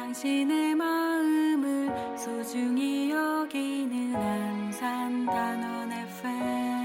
당신의 마음을 소중히 여기는 안산 단원 FM.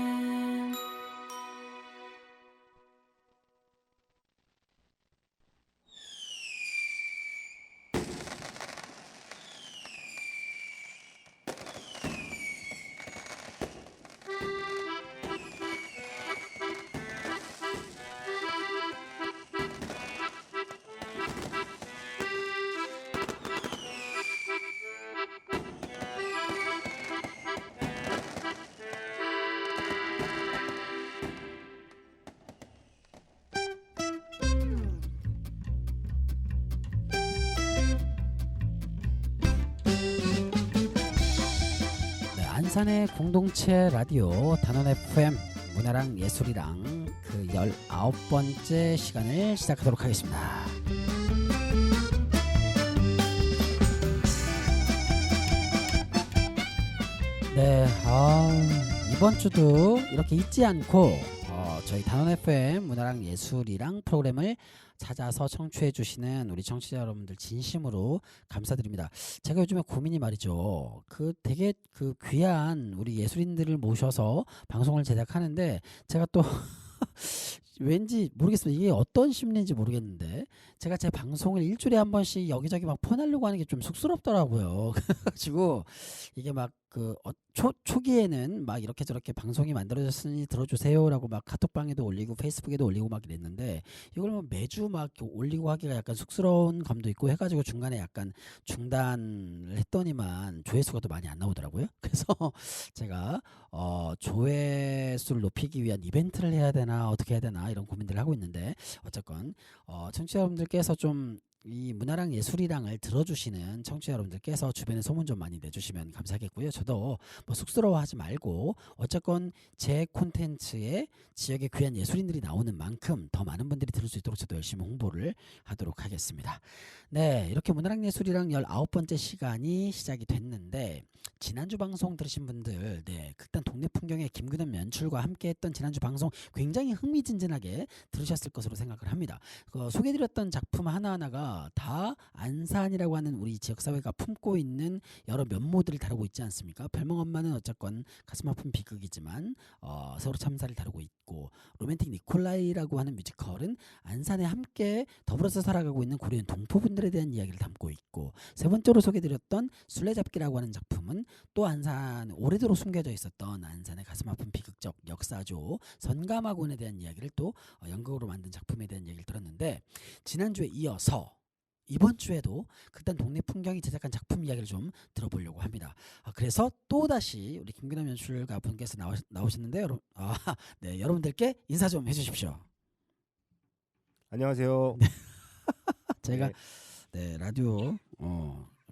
네, 안산의 공동체 라디오 단원 FM 문화랑 예술이랑 그 19번째 시간을 시작하도록 하겠습니다. 네, 이번 주도 이렇게 잊지 않고 저희 단원 FM 문화랑 예술이랑 프로그램을 찾아서 청취해 주시는 우리 청취자 여러분들 진심으로 감사드립니다. 제가 요즘에 고민이 말이죠. 그 되게 그 귀한 우리 예술인들을 모셔서 방송을 제작하는데 제가 또 왠지 모르겠습니다. 이게 어떤 심리인지 모르겠는데 제가 제 방송을 일주일에 한 번씩 여기저기 막 퍼내려고 하는 게 좀 쑥스럽더라고요. 그래가지고 이게 막 그 초기에는 막 이렇게 저렇게 방송이 만들어졌으니 들어주세요라고 막 카톡방에도 올리고 페이스북에도 올리고 막 이랬는데 이걸 뭐 매주 막 올리고 하기가 약간 쑥스러운 감도 있고 해가지고 중간에 약간 중단을 했더니만 조회수가 또 많이 안 나오더라고요. 그래서 제가 조회수를 높이기 위한 이벤트를 해야 되나 어떻게 해야 되나 이런 고민들을 하고 있는데 어쨌건 청취자 여러분들께서 좀 이 문화랑 예술이랑을 들어주시는 청취자 여러분들께서 주변에 소문 좀 많이 내주시면 감사하겠고요. 저도 뭐 쑥스러워하지 말고 어쨌건 제 콘텐츠에 지역의 귀한 예술인들이 나오는 만큼 더 많은 분들이 들을 수 있도록 저도 열심히 홍보를 하도록 하겠습니다. 네, 이렇게 문화랑 예술이랑 19번째 시간이 시작이 됐는데 지난주 방송 들으신 분들 네, 극단 동네 풍경의 김근현 연출과 함께했던 지난주 방송 굉장히 흥미진진하게 들으셨을 것으로 생각을 합니다. 소개해드렸던 작품 하나하나가 다 안산이라고 하는 우리 지역사회가 품고 있는 여러 면모들을 다루고 있지 않습니까? 별명 엄마는 어쨌건 가슴 아픈 비극이지만 세월호 참사를 다루고 있고 로맨틱 니콜라이라고 하는 뮤지컬은 안산에 함께 더불어서 살아가고 있는 고려인 동포분들에 대한 이야기를 담고 있고 세 번째로 소개해드렸던 술래잡기라고 하는 작품은 또 안산 오래도록 숨겨져 있었던 안산의 가슴 아픈 비극적 역사죠 선감학원에 대한 이야기를 또 연극으로 만든 작품에 대한 얘기를 들었는데 지난주에 이어서 이번 주에도 극단 동네 풍경이 제작한 작품 이야기를 좀 들어보려고 합니다. 그래서 또다시 우리 김근남 연출가 분께서 나오셨는데 네, 여러분들께 인사 좀 해주십시오. 안녕하세요. 제가 네. 네, 라디오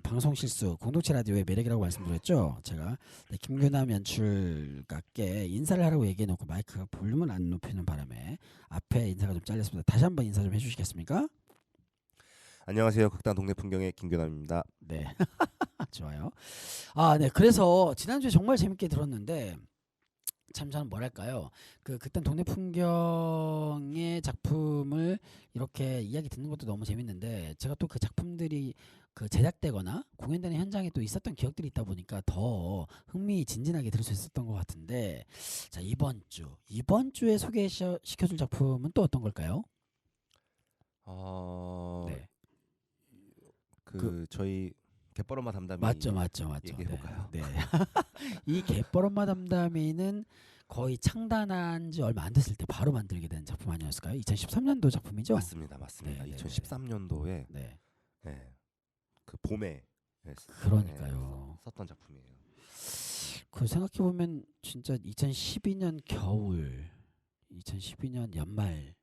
방송 실수 공동체 라디오의 매력이라고 말씀드렸죠. 제가 네, 김근남 연출가께 인사를 하라고 얘기해놓고 마이크가 볼륨을 안 높이는 바람에 앞에 인사가 좀 잘렸습니다. 다시 한번 인사 좀 해주시겠습니까? 안녕하세요. 극단 동네 풍경의 김규남입니다. 네. 좋아요. 네. 그래서 지난주에 정말 재밌게 들었는데 참 저는 뭐랄까요. 극단 동네 풍경의 작품을 이렇게 이야기 듣는 것도 너무 재밌는데 제가 또 그 작품들이 제작되거나 공연되는 현장에 또 있었던 기억들이 있다 보니까 더 흥미진진하게 들을 수 있었던 것 같은데 자 이번 주에 소개시켜줄 작품은 또 어떤 걸까요? 네. 저희 갯벌엄마 담담이 맞죠. 얘기해 볼까요? 네. 이 갯벌엄마 담담이는 거의 창단한 지 얼마 안 됐을 때 바로 만들게 된 작품 아니었을까요? 2013년도 작품이죠? 맞습니다. 네. 2013년도에 네. 네. 그 봄에 그러니까요. 썼던 작품이에요. 생각해 보면 진짜 2012년 겨울, 2012년 연말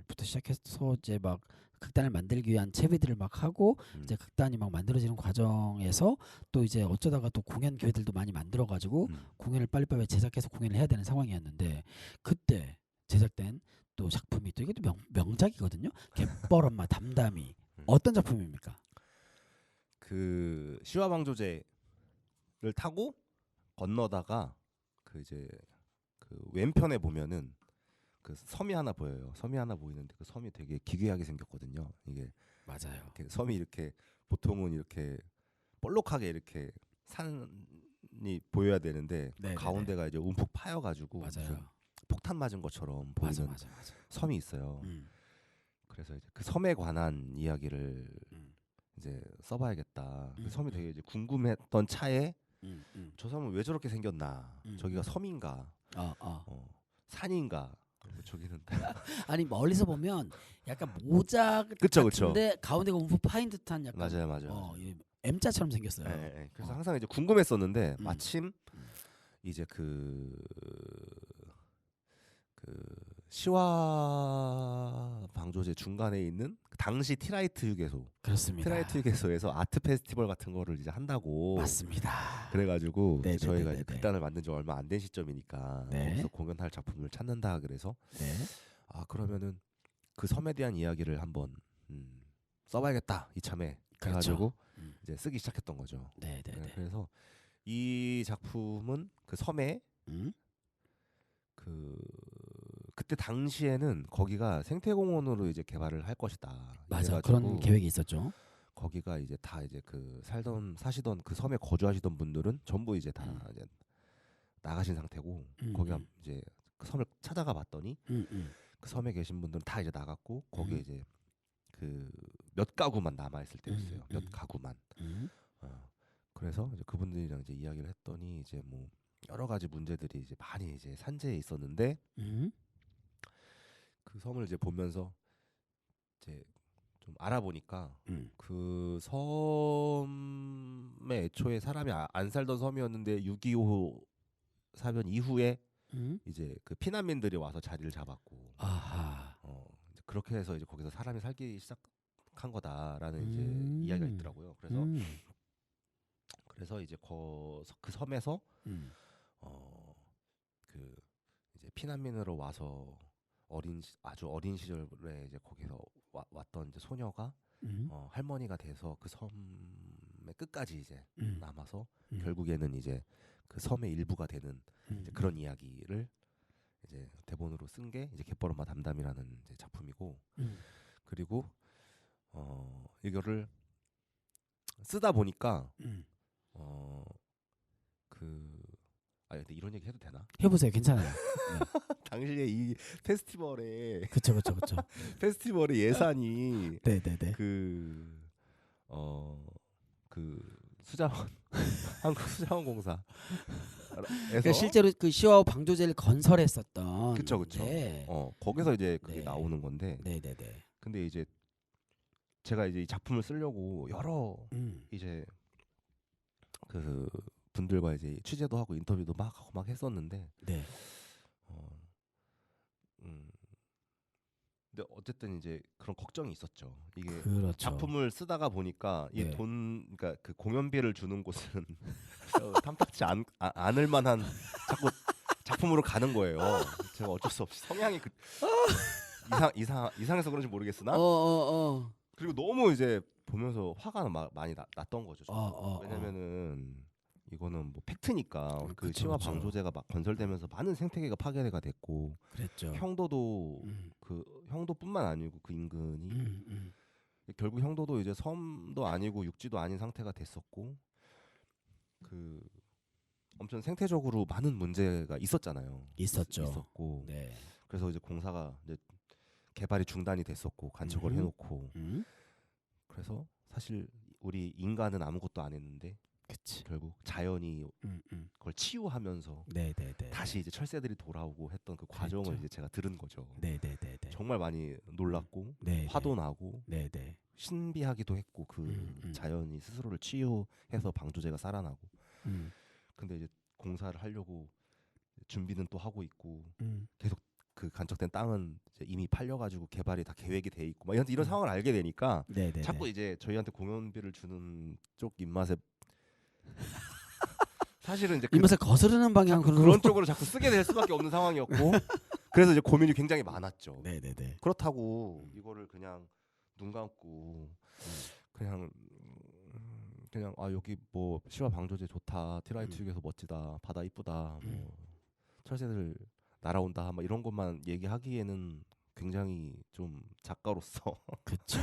부터 시작해서 이제 막 극단을 만들기 위한 채비들을 막 하고 이제 극단이 막 만들어지는 과정에서 또 이제 어쩌다가 또 공연 기회들도 많이 만들어 가지고 공연을 빨리빨리 제작해서 공연을 해야 되는 상황이었는데 그때 제작된 또 작품이 또 이것도 명작이거든요. 갯벌엄마 담담이 어떤 작품입니까? 그 시화방조제를 타고 건너다가 이제 왼편에 보면은 그 섬이 하나 보여요. 섬이 하나 보이는데 그 섬이 되게 기괴하게 생겼거든요. 이게 맞아요. 이렇게 섬이 이렇게 보통은 이렇게 볼록하게 이렇게 산이 보여야 되는데 네네네. 가운데가 이제 움푹 파여가지고 무슨 맞아요. 폭탄 맞은 것처럼 맞아 보이는 맞아 맞아. 섬이 있어요. 음. 그래서 이제 그 섬에 관한 이야기를 음. 이제 써봐야겠다. 그 음, 섬이 되게 이제 궁금했던 차에 음. 저 섬은 왜 저렇게 생겼나? 저기가 섬인가? 어. 산인가? 뭐 저기는 아니 멀리서 보면 약간 모자 그쵸, 같은데 가운데가 움푹 파인 듯한 약간 맞아요. 이 M자처럼 생겼어요. 예. 그래서 어. 항상 이제 궁금했었는데 음. 마침 이제 시와 방조제 중간에 있는 그 당시 티라이트 휴게소, 그렇습니다. 티라이트 휴게소에서 아트 페스티벌 같은 거를 이제 한다고. 맞습니다. 그래가지고 네네네네네. 저희가 이제 극단을 만든 지 얼마 안 된 시점이니까 네. 거기서 공연할 작품을 찾는다 그래서 네. 그러면은 그 섬에 대한 이야기를 한번 써봐야겠다 이참에 그렇죠. 해가지고 음. 이제 쓰기 시작했던 거죠. 네. 그래서 이 작품은 그 섬에 그때 당시에는 거기가 생태공원으로 이제 개발을 할 것이다. 맞아. 이래가지고 그런 계획이 있었죠. 거기가 이제 다 이제 그 사시던 그 섬에 거주하시던 분들은 전부 이제 다 이제 나가신 상태고 거기가 이제 그 섬을 찾아가 봤더니 그 섬에 계신 분들은 다 이제 나갔고 거기에 이제 그 몇 가구만 남아 있을 때였어요. 몇 가구만. 그래서 이제 그분들이랑 이제 이야기를 했더니 이제 뭐 여러 가지 문제들이 이제 많이 이제 산재해 있었는데 그 섬을 이제 보면서 이제 좀 알아보니까 그 섬에 애초에 사람이 안 살던 섬이었는데 6.25 사변 이후에 이제 그 피난민들이 와서 자리를 잡았고 이제 그렇게 해서 이제 거기서 사람이 살기 시작한 거다라는 이제 이야기가 있더라고요. 그래서 이제 그 섬에서 그 이제 피난민으로 와서 아주 어린 시절에 이제 거기서 왔던 이제 소녀가 할머니가 돼서 그 섬의 끝까지 이제 남아서 결국에는 이제 그 섬의 일부가 되는 이제 그런 이야기를 이제 대본으로 쓴 게 이제 갯벌엄마 담담이라는 이제 작품이고 그리고 이거를 쓰다 보니까 근데 이런 얘기 해도 되나? 해보세요. 괜찮아요. 네. 당시에 이 페스티벌에 그쵸. 페스티벌의 예산이 네네네. 그 수자원 한국 수자원공사 그러니까 실제로 그 시와우 방조제를 건설했었던. 그쵸. 네. 거기서 이제 그게 네. 나오는 건데. 네네네. 근데 이제 제가 이제 이 작품을 쓰려고 여러 이제 그 분들과 이제 취재도 하고 인터뷰도 막 하고 막 했었는데. 네. 근데 어쨌든 이제 그런 걱정이 있었죠. 이게 그렇죠. 작품을 쓰다가 보니까 이 네. 그러니까 그 공연비를 주는 곳은 탐탁지 않을 만한 자꾸 작품으로 가는 거예요. 제가 어쩔 수 없이 성향이 이상해서 그런지 모르겠으나 그리고 너무 이제 보면서 화가 많이 났던 거죠. 왜냐면은 이거는 뭐 팩트니까 그 시와 방조제가 막 건설되면서 많은 생태계가 파괴가 됐고 그랬죠. 형도도 그 형도뿐만 아니고 그 인근이 결국 형도도 이제 섬도 아니고 육지도 아닌 상태가 됐었고 그 엄청 생태적으로 많은 문제가 있었잖아요. 있었고 네. 그래서 이제 공사가 이제 개발이 중단이 됐었고 간척을 해놓고 그래서 사실 우리 인간은 아무것도 안 했는데 그치. 결국 자연이 그걸 치유하면서 네네네. 다시 이제 철새들이 돌아오고 했던 그 과정을 그랬죠. 이제 제가 들은 거죠. 네네네. 정말 많이 놀랐고 화도 나고 신비하기도 했고 그 자연이 스스로를 치유해서 방조제가 살아나고 근데 이제 공사를 하려고 준비는 또 하고 있고 계속 그 간척된 땅은 이제 이미 팔려가지고 개발이 다 계획이 돼 있고 막 이런 상황을 알게 되니까 자꾸 이제 저희한테 공연비를 주는 쪽 입맛에 사실은 이제 입맛에 거스르는 방향으로 그런 쪽으로 자꾸 쓰게 될 수밖에 없는 상황이었고 그래서 이제 고민이 굉장히 많았죠. 네네네. 그렇다고 이거를 그냥 눈 감고 그냥 여기 뭐 시와 방조제 좋다, 티라이트 휴게소 멋지다, 바다 이쁘다, 뭐 철새들 날아온다, 막 이런 것만 얘기하기에는 굉장히 좀 작가로서 그쵸.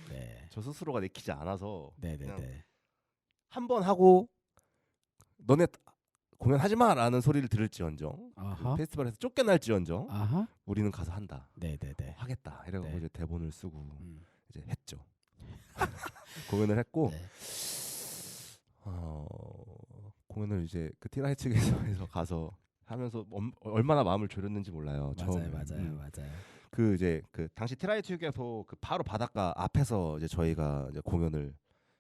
네. 저 스스로가 내키지 않아서 네네네. 한 번 하고 너네 공연하지 마라는 소리를 들을지언정 그 아하. 페스티벌에서 쫓겨날지언정 아하. 우리는 가서 한다. 네네네. 하겠다. 이래가지고 네. 이제 대본을 쓰고 이제 했죠. 공연을 했고 네. 공연을 이제 그 티라이 측에서 가서 하면서 얼마나 마음을 졸였는지 몰라요. 처음에. 맞아요. 그 이제 그 당시 티라이 측에서 그 바로 바닷가 앞에서 이제 저희가 이제 공연을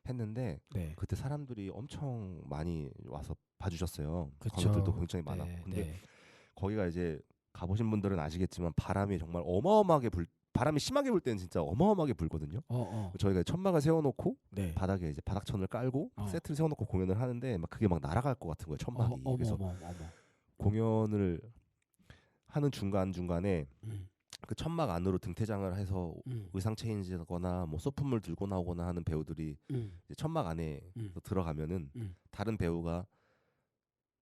했는데 네. 그때 사람들이 엄청 많이 와서 봐주셨어요. 그쵸. 관객들도 굉장히 많았고. 근데 거기가 이제 가보신 분들은 아시겠지만 바람이 정말 어마어마하게 바람이 심하게 불 때는 진짜 어마어마하게 불거든요. 저희가 천막을 세워놓고 네. 바닥에 이제 바닥천을 깔고 세트를 세워놓고 공연을 하는데 막 그게 막 날아갈 것 같은 거예요. 천막이. 그래서 공연을 하는 중간 중간에 그 천막 안으로 등퇴장을 해서 의상 체인지거나 뭐 소품을 들고 나오거나 하는 배우들이 이제 천막 안에 들어가면은 다른 배우가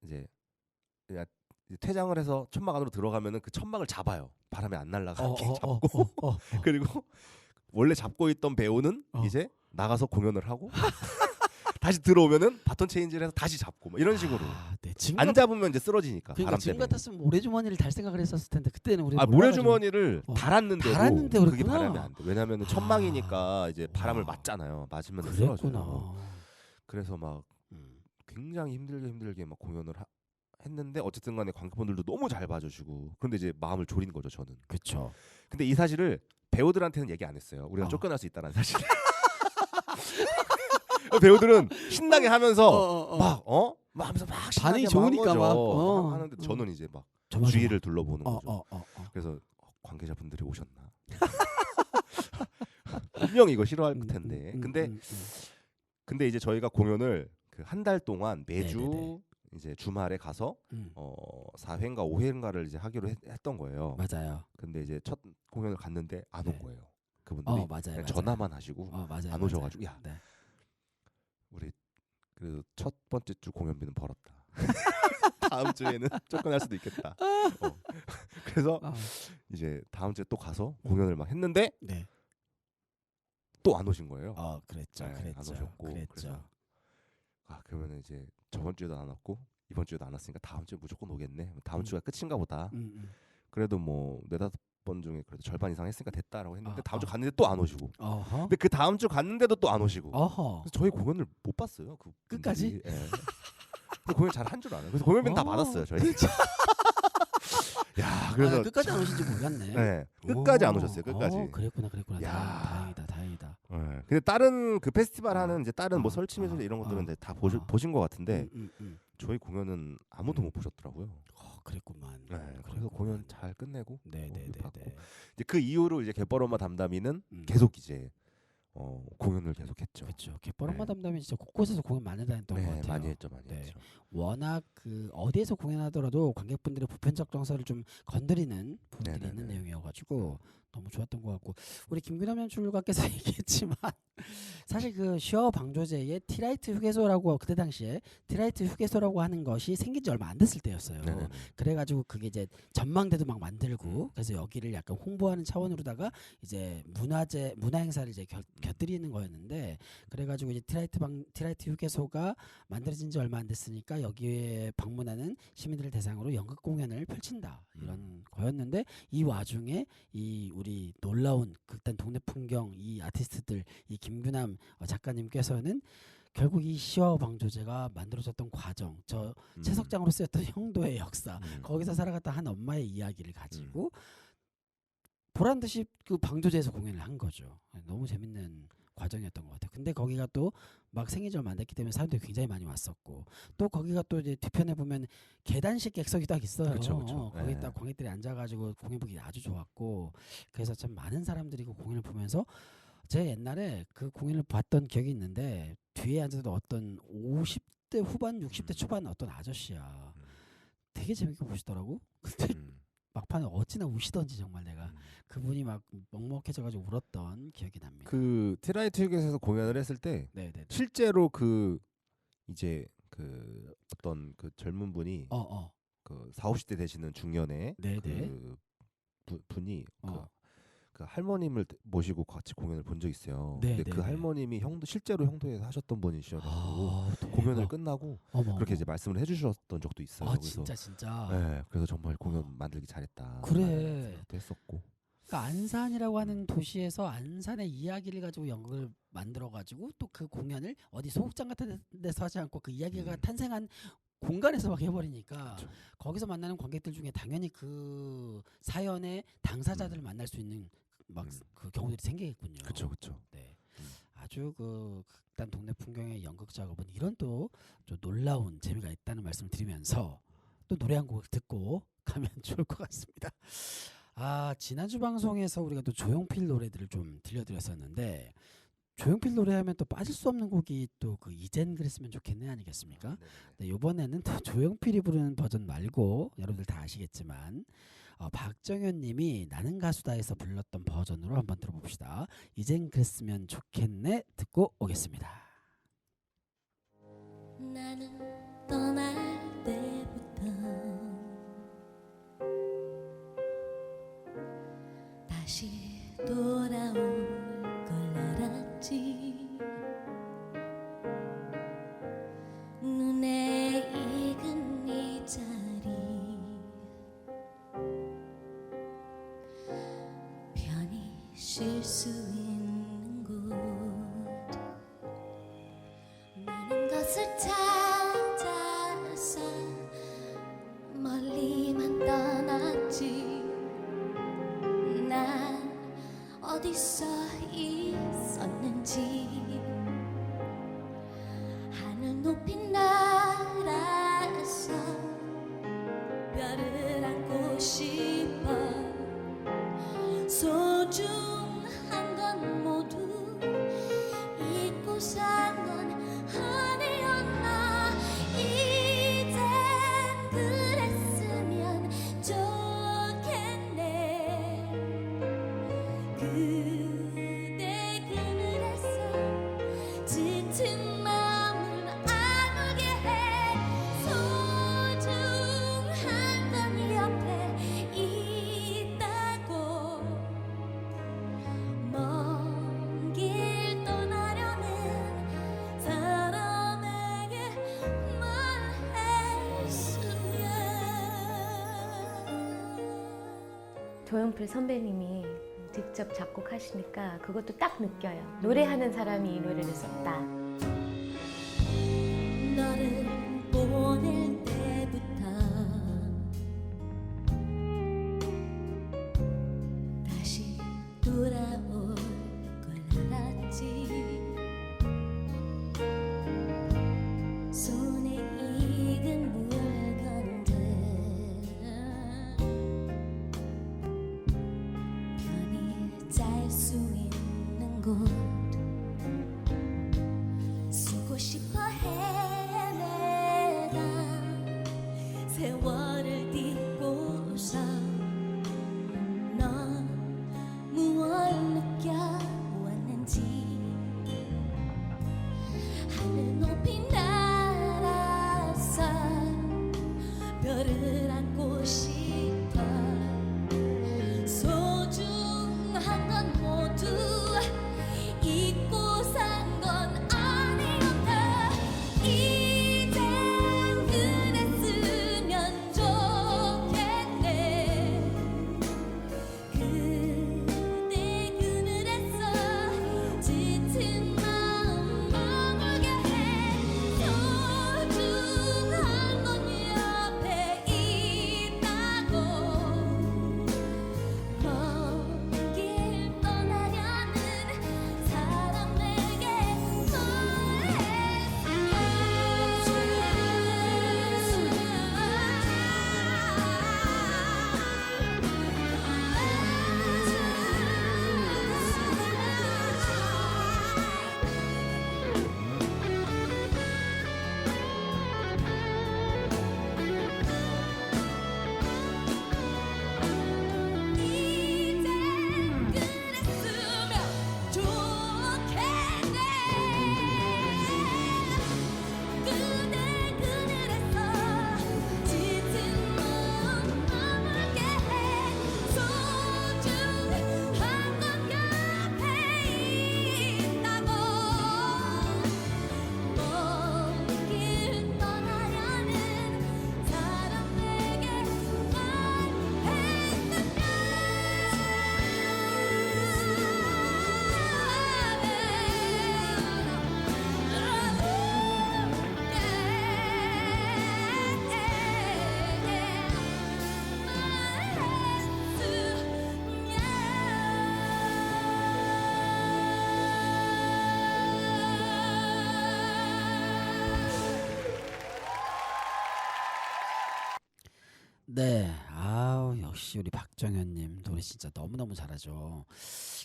이제 그냥 퇴장을 해서 천막 안으로 들어가면은 그 천막을 잡아요. 바람에 안 날아가게 잡고 그리고 원래 잡고 있던 배우는 이제 나가서 공연을 하고 다시 들어오면은 바톤 체인지를 해서 다시 잡고 뭐 이런 식으로. 네. 안 잡으면 이제 쓰러지니까. 그러니까 바람 지금 때문에. 같았으면 모래주머니를 달 생각을 했었을 텐데 그때는 우리 모래주머니를 달았는데도 달았는데 그게 그랬구나. 바람이 안 돼. 왜냐면은 천막이니까 이제 바람을 맞잖아요. 맞으면 쓰러져요. 그래서 막 굉장히 힘들게 막 공연을 했는데 어쨌든 간에 관객분들도 너무 잘 봐주시고 그런데 이제 마음을 졸인 거죠 저는. 그렇죠. 근데 이 사실을 배우들한테는 얘기 안 했어요. 우리가 쫓겨날 수 있다는 사실. 배우들은 신나게 하면서 막 하면서 막 반응이 신나게 좋으니까 막 하는데 저는 이제 막 주위를 둘러보는 거죠. 그래서 관계자분들이 오셨나? 분명 이거 싫어할 텐데. 근데 이제 저희가 공연을 그 한 달 동안 매주 이제 주말에 가서 4회인가 5회인가를 이제 하기로 했던 거예요. 맞아요. 근데 이제 첫 공연을 갔는데 안 온 거예요. 그분들이 맞아요. 전화만 하시고 안 오셔가지고 야 우리 그 첫 번째 주 공연비는 벌었다. 다음 주에는 쫓겨날 수도 있겠다. 그래서 이제 다음 주에 또 가서 공연을 막 했는데 또 안 오신 거예요. 그랬죠. 안 오셨고 그래서 그러면 이제 저번 주에도 안 왔고 이번 주에도 안 왔으니까 다음 주에 무조건 오겠네. 다음 주가 끝인가 보다. 그래도 뭐 4-5번 중에 그래도 절반 이상 했으니까 됐다라고 했는데 다음 주 갔는데 또 안 오시고. 근데 그 다음 주 갔는데도 또 안 오시고. 그래서 저희 공연을 못 봤어요. 그 끝까지? 공연 잘 한 줄 알아요. 그래서 공연비는 다 받았어요. 저희. 야, 그래서 끝까지 안 오신지 몰랐네. 네, 끝까지 안 오셨어요. 끝까지. 그랬구나. 야. 다행이다. 근데 다른 그 페스티벌 하는 이제 다른 뭐 설치 매술 이런 것들은 다 보신 것 같은데 저희 공연은 아무도 못 보셨더라고요. 그랬구만. 그래서 공연 잘 끝내고 네네네. 이제 그 이후로 이제 갯벌엄마 담담이는 계속 이제 공연을 계속했죠. 그렇죠. 갯벌엄마 담담이 진짜 곳곳에서 공연 많이 다녔던 것 같아요. 많이 했죠. 워낙 그 어디에서 공연하더라도 관객분들의 보편적 정서를 좀 건드리는 부분들이 있는 내용이어가지고 너무 좋았던 것 같고 우리 김규남 연출가께서 얘기했지만 사실 그 슈어 방조제의 티라이트 휴게소라고 그때 당시에 티라이트 휴게소라고 하는 것이 생긴 지 얼마 안 됐을 때였어요. 그래가지고 그게 이제 전망대도 막 만들고 그래서 여기를 약간 홍보하는 차원으로다가 이제 문화 행사를 이제 곁들이는 거였는데 그래가지고 이제 티라이트 휴게소가 만들어진 지 얼마 안 됐으니까 여기에 방문하는 시민들을 대상으로 연극 공연을 펼친다 이런 거였는데 이 와중에 이 우리 놀라운 극단 동네 풍경 이 아티스트들 이 김규남 작가님께서는 결국 이 시어 방조제가 만들어졌던 과정 저 채석장으로 쓰였던 형도의 역사 거기서 살아갔던 한 엄마의 이야기를 가지고 보란 듯이 그 방조제에서 공연을 한 거죠. 너무 재밌는 과정이었던 것 같아요. 근데 거기가 또 막 생긴 지 얼마 안 됐기 때문에 사람들이 굉장히 많이 왔었고 또 거기가 또 이제 뒤편에 보면 계단식 객석이 딱 있어요. 그쵸. 거기 딱 관객들이 앉아가지고 공연 보기 아주 좋았고 그래서 참 많은 사람들이 그 공연을 보면서 제 옛날에 그 공연을 봤던 기억이 있는데 뒤에 앉아서 어떤 50대 후반 60대 초반 어떤 아저씨야 되게 재밌게 보시더라고. 근데 막판에 어찌나 우시던지 정말 내가 그분이 막 먹먹해져가지고 울었던 기억이 납니다. 그 티라이트 휴게소에서 공연을 했을 때 실제로 그 이제 그 어떤 그 젊은 분이 그 40, 50대 되시는 중년의 그 분이 그 그 할머님을 모시고 같이 공연을 본 적 있어요. 네, 근데 네, 그 네. 할머님이 실제로 형도에서 하셨던 분이셔가지고 대박. 공연을 끝나고 어머, 그렇게 어머. 이제 말씀을 해주셨던 적도 있어요. 아 그래서 진짜. 네, 그래서 정말 공연 만들기 잘했다. 그래. 생각도 했었고. 그러니까 안산이라고 하는 도시에서 안산의 이야기를 가지고 연극을 만들어 가지고 또 그 공연을 어디 소극장 같은 데서 하지 않고 그 이야기가 탄생한 공간에서 막 해버리니까 그쵸. 거기서 만나는 관객들 중에 당연히 그 사연의 당사자들을 만날 수 있는 막 그 경우들이 생기겠군요. 그렇죠, 그렇죠. 네. 아주 그 극단 동네 풍경의 연극 작업은 이런 또 좀 놀라운 재미가 있다는 말씀을 드리면서 또 노래 한 곡 듣고 가면 좋을 것 같습니다. 아 지난주 방송에서 우리가 또 조용필 노래들을 좀 들려드렸었는데 조용필 노래하면 또 빠질 수 없는 곡이 또 그 이젠 그랬으면 좋겠네 아니겠습니까? 네, 이번에는 또 조용필이 부르는 버전 말고 여러분들 다 아시겠지만 박정현님이 나는 가수다에서 불렀던 버전으로 한번 들어봅시다. 이젠 그랬으면 좋겠네 듣고 오겠습니다. 나는 떠날 때부터 다시 돌아올 걸 알았지. 눈에 익은 이 자리 편히 쉴 수 있는 곳. 많은 것을 찾아서 멀리만 떠났지. 난 어디서 있었는지 하늘 높이 날아서 별을 안고 싶어. 소중한 건 모두 잊고 산 건 아니었나. 이젠 그랬으면 좋겠네. 그대 그늘에서 짙은 마음을 아물게 해. 소중한 건 옆에 있다고. 먼 길 떠나려는 사람에게 말했으면. 조용필 선배님이 직접 작곡하시니까 그것도 딱 느껴요. 노래하는 사람이 이 노래를 썼다. 너를 보낼 때부터 다시 돌아올 걸 알았지. 손에 익은 물건들 편히 짤 수 있는 곳. 쓰고 싶어 헤매다 네, 아우 역시 우리 박정현님 노래 진짜 너무너무 잘하죠.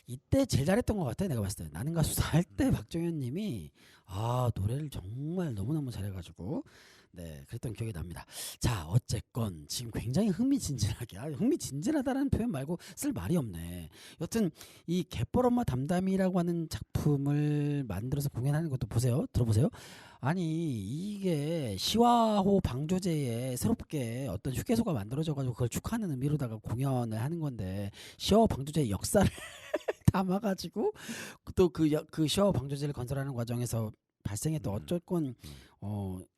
이때 제일 잘했던 것 같아 내가 봤을 때. 나는 가수다 할 때 박정현님이 노래를 정말 너무너무 잘해가지고 네 그랬던 기억이 납니다. 자 어쨌건 지금 굉장히 흥미진진하게 흥미진진하다라는 표현 말고 쓸 말이 없네. 여튼 이 갯벌엄마 담담이라고 하는 작품을 만들어서 공연하는 것도 보세요. 들어보세요. 아니 이게 시화호 방조제에 새롭게 어떤 휴게소가 만들어져가지고 그걸 축하하는 의미로다가 공연을 하는 건데 시화호 방조제의 역사를 담아가지고 또 그 시화호 방조제를 건설하는 과정에서 발생했던 어쨌건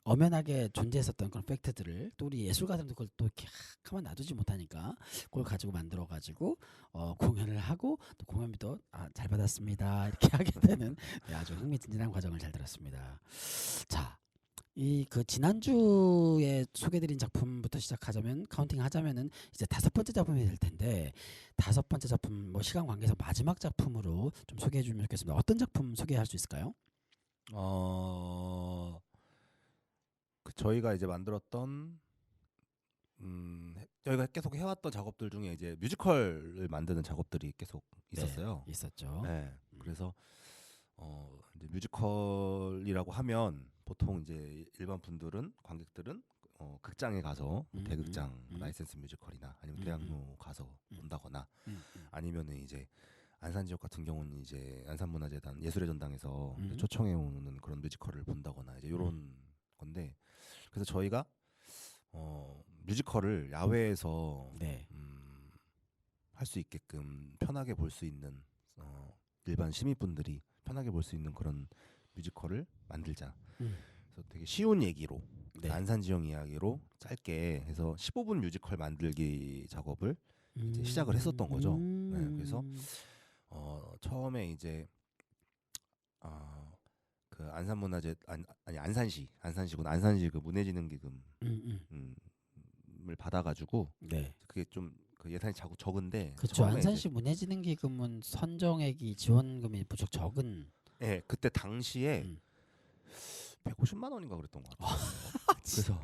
엄연하게 존재했었던 그런 팩트들을 또 우리 예술가들도 그걸 또 이렇게 가만 놔두지 못하니까 그걸 가지고 만들어가지고 공연을 하고 또 공연비도 잘 받았습니다 이렇게 하게 되는 네, 아주 흥미진진한 과정을 잘 들었습니다. 자, 이 그 지난주에 소개드린 작품부터 시작하자면 카운팅 하자면은 이제 5번째 작품이 될 텐데 5번째 작품 뭐 시간 관계에서 마지막 작품으로 좀 소개해 주면 좋겠습니다. 어떤 작품 소개할 수 있을까요? 저희가 이제 만들었던 저희가 계속 해왔던 작업들 중에 이제 뮤지컬을 만드는 작업들이 계속 있었어요. 네, 있었죠. 네, 그래서 이제 뮤지컬이라고 하면 보통 이제 일반 분들은 관객들은 극장에 가서 대극장 라이센스 뮤지컬이나 아니면 대학로 가서 본다거나 아니면은 이제 안산 지역 같은 경우는 이제 안산문화재단 예술의 전당에서 초청해 오는 그런 뮤지컬을 본다거나 이제 이런 건데 그래서 저희가 뮤지컬을 야외에서 네. 할 수 있게끔 편하게 볼 수 있는 일반 시민분들이 편하게 볼 수 있는 그런 뮤지컬을 만들자. 그래서 되게 쉬운 얘기로 네. 안산 지역 이야기로 짧게 해서 15분 뮤지컬 만들기 작업을 이제 시작을 했었던 거죠. 네, 그래서 처음에 이제 그 안산문화재 아니 안산시군 안산시 그 문해진흥기금을 받아가지고 네. 그게 좀 그 예산이 자꾸 적은데 그렇죠. 안산시 문해진흥기금은 선정액이 지원금이 무척 적은. 네, 그때 당시에 150만 원인가 그랬던 것 같아요. 그래서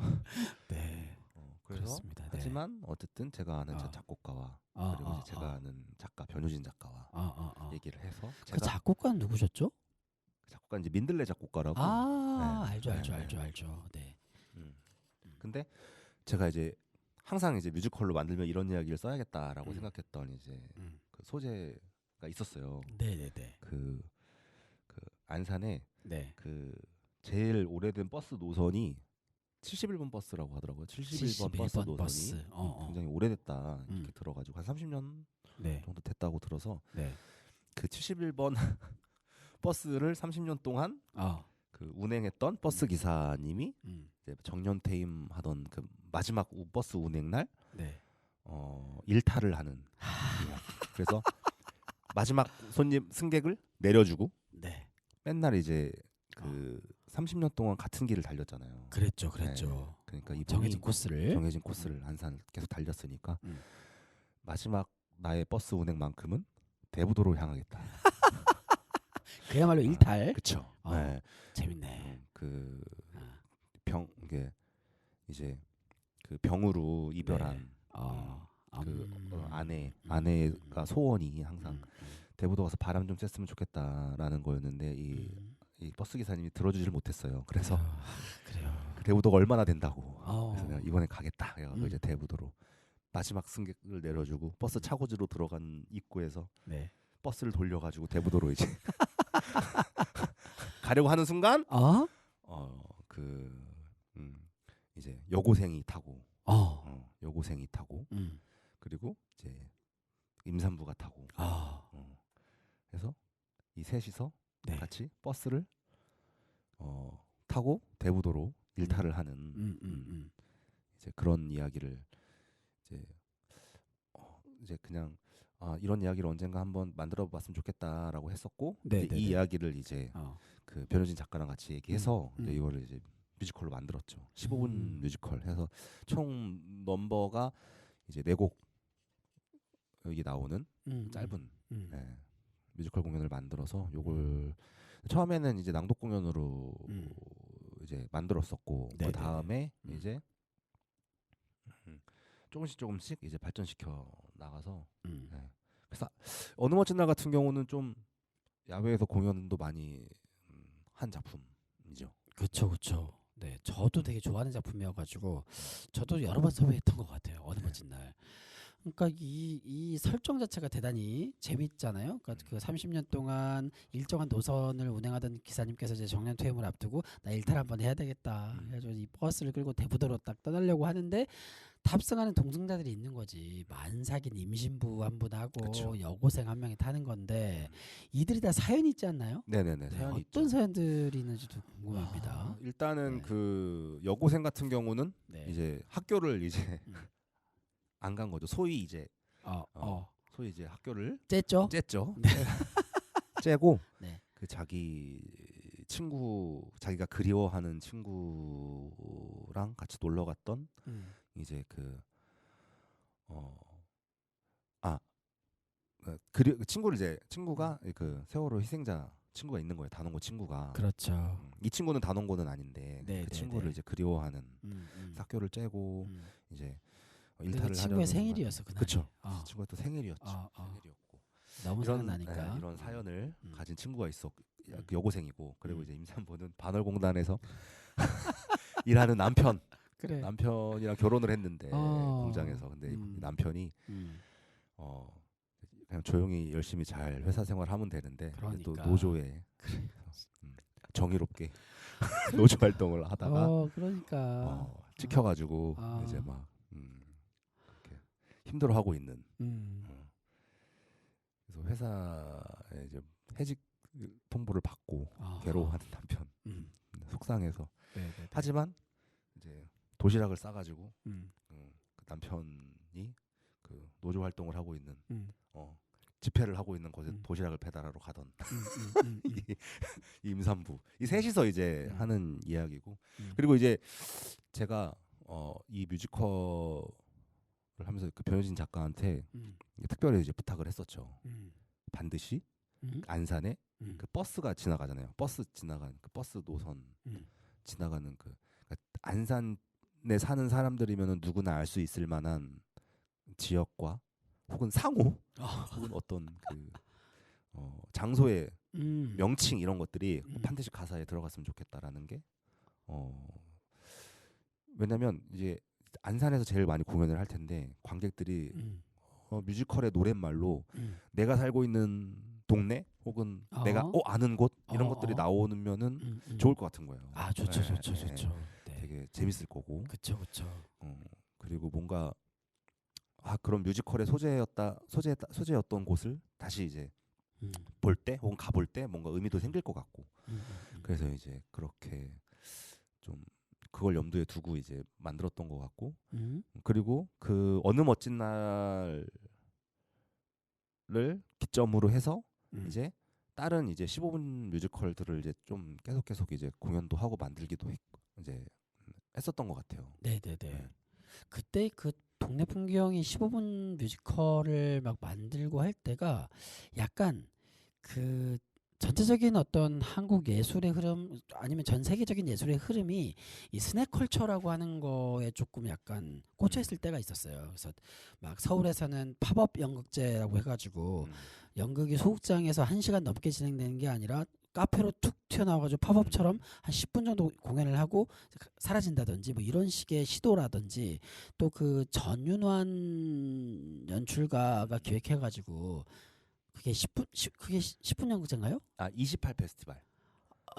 네. 그래서 그렇습니다. 네. 하지만 어쨌든 제가 아는 작곡가와 그리고 이제 제가 아는 작가 변효진 작가와 얘기를 해서 그 작곡가는 누구셨죠? 작곡가 이제 민들레 작곡가라고. 네. 알죠. 네. 근데 제가 이제 항상 이제 뮤지컬로 만들면 이런 이야기를 써야겠다라고 생각했던 이제 그 소재가 있었어요. 네네네. 그 안산에 네. 그 제일 오래된 버스 노선이 71번 버스라고 하더라고요. 71번 버스 노선이 굉장히 오래됐다 이렇게 들어가지고 한 30년 정도 됐다고 들어서 그 71번 버스를 30년 동안 그 운행했던 버스 기사님이 이제 정년퇴임 하던 그 마지막 버스 운행 날 일탈을 하는. 그래서 마지막 손님 승객을 내려주고 맨날 이제 그 30년 동안 같은 길을 달렸잖아요. 그랬죠. 네. 그러니까 이분이 정해진 코스를 안산 계속 달렸으니까 마지막 나의 버스 운행만큼은 대부도로 향하겠다. 그야말로 일탈. 그렇죠. 네. 재밌네. 이게 이제 그 병으로 이별한 아내가 소원이 항상 대부도 가서 바람 좀 쐈으면 좋겠다라는 거였는데 이 버스 기사님이 들어주지를 못했어요. 그래서 그래요. 대부도가 얼마나 된다고. 그래서 내가 이번에 가겠다. 그래서 이제 대부도로 마지막 승객을 내려주고 버스 차고지로 들어간 입구에서 버스를 돌려가지고 대부도로 이제 가려고 하는 순간 이제 여고생이 타고 그리고 이제 임산부가 타고 그래서 이 셋이서 같이 버스를 타고 대부도로 일탈을 하는 이제 그런 이야기를 이제 그냥 이런 이야기를 언젠가 한번 만들어봤으면 좋겠다라고 했었고 이 이야기를 이제 그 변효진 작가랑 같이 얘기해서 이제 이거를 이제 뮤지컬로 만들었죠. 15분 뮤지컬 해서 총 넘버가 이제 4곡 여기 나오는 짧은 뮤지컬 공연을 만들어서 요걸 처음에는 이제 낭독 공연으로 이제 만들었었고 그 다음에 이제 조금씩 이제 발전시켜 나가서 음. 그래서 어느 멋진 날 같은 경우는 좀 야외에서 공연도 많이 한 작품이죠. 그쵸. 네, 저도 되게 좋아하는 작품이어가지고 저도 여러 번 섭외했던 것 같아요. 어느 멋진 날. 그러니까 이 설정 자체가 대단히 재밌잖아요. 그러니까 그 30년 동안 일정한 노선을 운행하던 기사님께서 이제 정년 퇴임을 앞두고 나 일탈 한번 해야 되겠다. 그래가지고 이 버스를 끌고 대부도로 딱 떠나려고 하는데 탑승하는 동승자들이 있는 거지. 만삭인 임신부 한 분하고 그쵸. 여고생 한 명이 타는 건데 이들이 다 사연이 있지 않나요? 네네네. 네, 사연이 어떤 있죠. 사연들이 있는지도 궁금합니다. 일단은 네. 그 여고생 같은 경우는 네. 이제 학교를 이제 음. 안 간 거죠. 소위 이제 소위 이제 학교를 쨌죠? 쬐죠. 네. 째고 네. 그 자기가 그리워하는 친구랑 같이 놀러 갔던 이제 친구가 그 세월호 희생자 친구가 있는 거예요. 단원고 친구가. 그렇죠. 이 친구는 단원고는 아닌데 네, 그 네, 친구를 네. 이제 그리워하는 학교를 째고 이제 일탈을 그 친구의 하려는 생일이었어 그날. 그렇죠. 친구가 또 생일이었죠. 생일이었고 너무 생각나니까. 이런 사연을 가진 친구가 있었. 음. 여고생이고 그리고 이제 임산부는 반월공단에서 일하는 남편이랑 결혼을 했는데 공장에서 근데 남편이 그냥 조용히 열심히 잘 회사 생활하면 되는데 또 그러니까. 노조에 정의롭게 노조 활동을 하다가 그러니까 찍혀가지고 이제 막 이렇게 힘들어하고 있는. 그래서 회사에 이제 해직 통보를 받고 괴로워하는 남편. 속상해서. 네네네. 하지만 이제 도시락을 싸가지고 음. 그 남편이 그 노조 활동을 하고 있는 집회를 하고 있는 곳에 도시락을 배달하러 가던 이 임산부 이 셋이서 이제 하는 이야기고 그리고 이제 제가 이 뮤지컬을 하면서 그 변효진 작가한테 특별히 이제 부탁을 했었죠. 반드시 안산에 그 버스가 지나가잖아요. 버스 지나가는 그 버스 노선 지나가는 그러니까 안산에 사는 사람들이면은 누구나 알 수 있을 만한 지역과 혹은 상호 혹은 어떤 그 장소의 명칭 이런 것들이 반드시 가사에 들어갔으면 좋겠다라는 게 왜냐면 이제 안산에서 제일 많이 공연을 할 텐데 관객들이 뮤지컬의 노랫말로 내가 살고 있는 동네 혹은 내가 아는 곳 이런 것들이 나오면은 좋을 것 같은 거예요. 좋죠. 네. 되게 재밌을 거고. 그쵸. 그리고 뭔가 그런 뮤지컬의 소재였던 곳을 다시 이제 볼 때 혹은 가볼 때 뭔가 의미도 생길 것 같고. 그래서 이제 그렇게 좀 그걸 염두에 두고 이제 만들었던 것 같고. 그리고 그 어느 멋진 날을 기점으로 해서 이제 다른 이제 15분 뮤지컬들을 이제 좀 계속 이제 공연도 하고 만들기도 이제 했었던 것 같아요. 네네네. 네. 그때 그 동네 풍경이 15분 뮤지컬을 막 만들고 할 때가 약간 그 전체적인 어떤 한국 예술의 흐름 아니면 전 세계적인 예술의 흐름이 이 스낵컬처라고 하는 거에 조금 약간 꽂혀 있을 때가 있었어요. 그래서 막 서울에서는 팝업 연극제라고 해가지고 연극이 소극장에서 1시간 넘게 진행되는 게 아니라 카페로 툭 튀어나와가지고 팝업처럼 한 10분 정도 공연을 하고 사라진다든지 뭐 이런 식의 시도라든지 또 그 전윤환 연출가가 기획해가지고 그게 10분 연극제인가요? 28 페스티벌.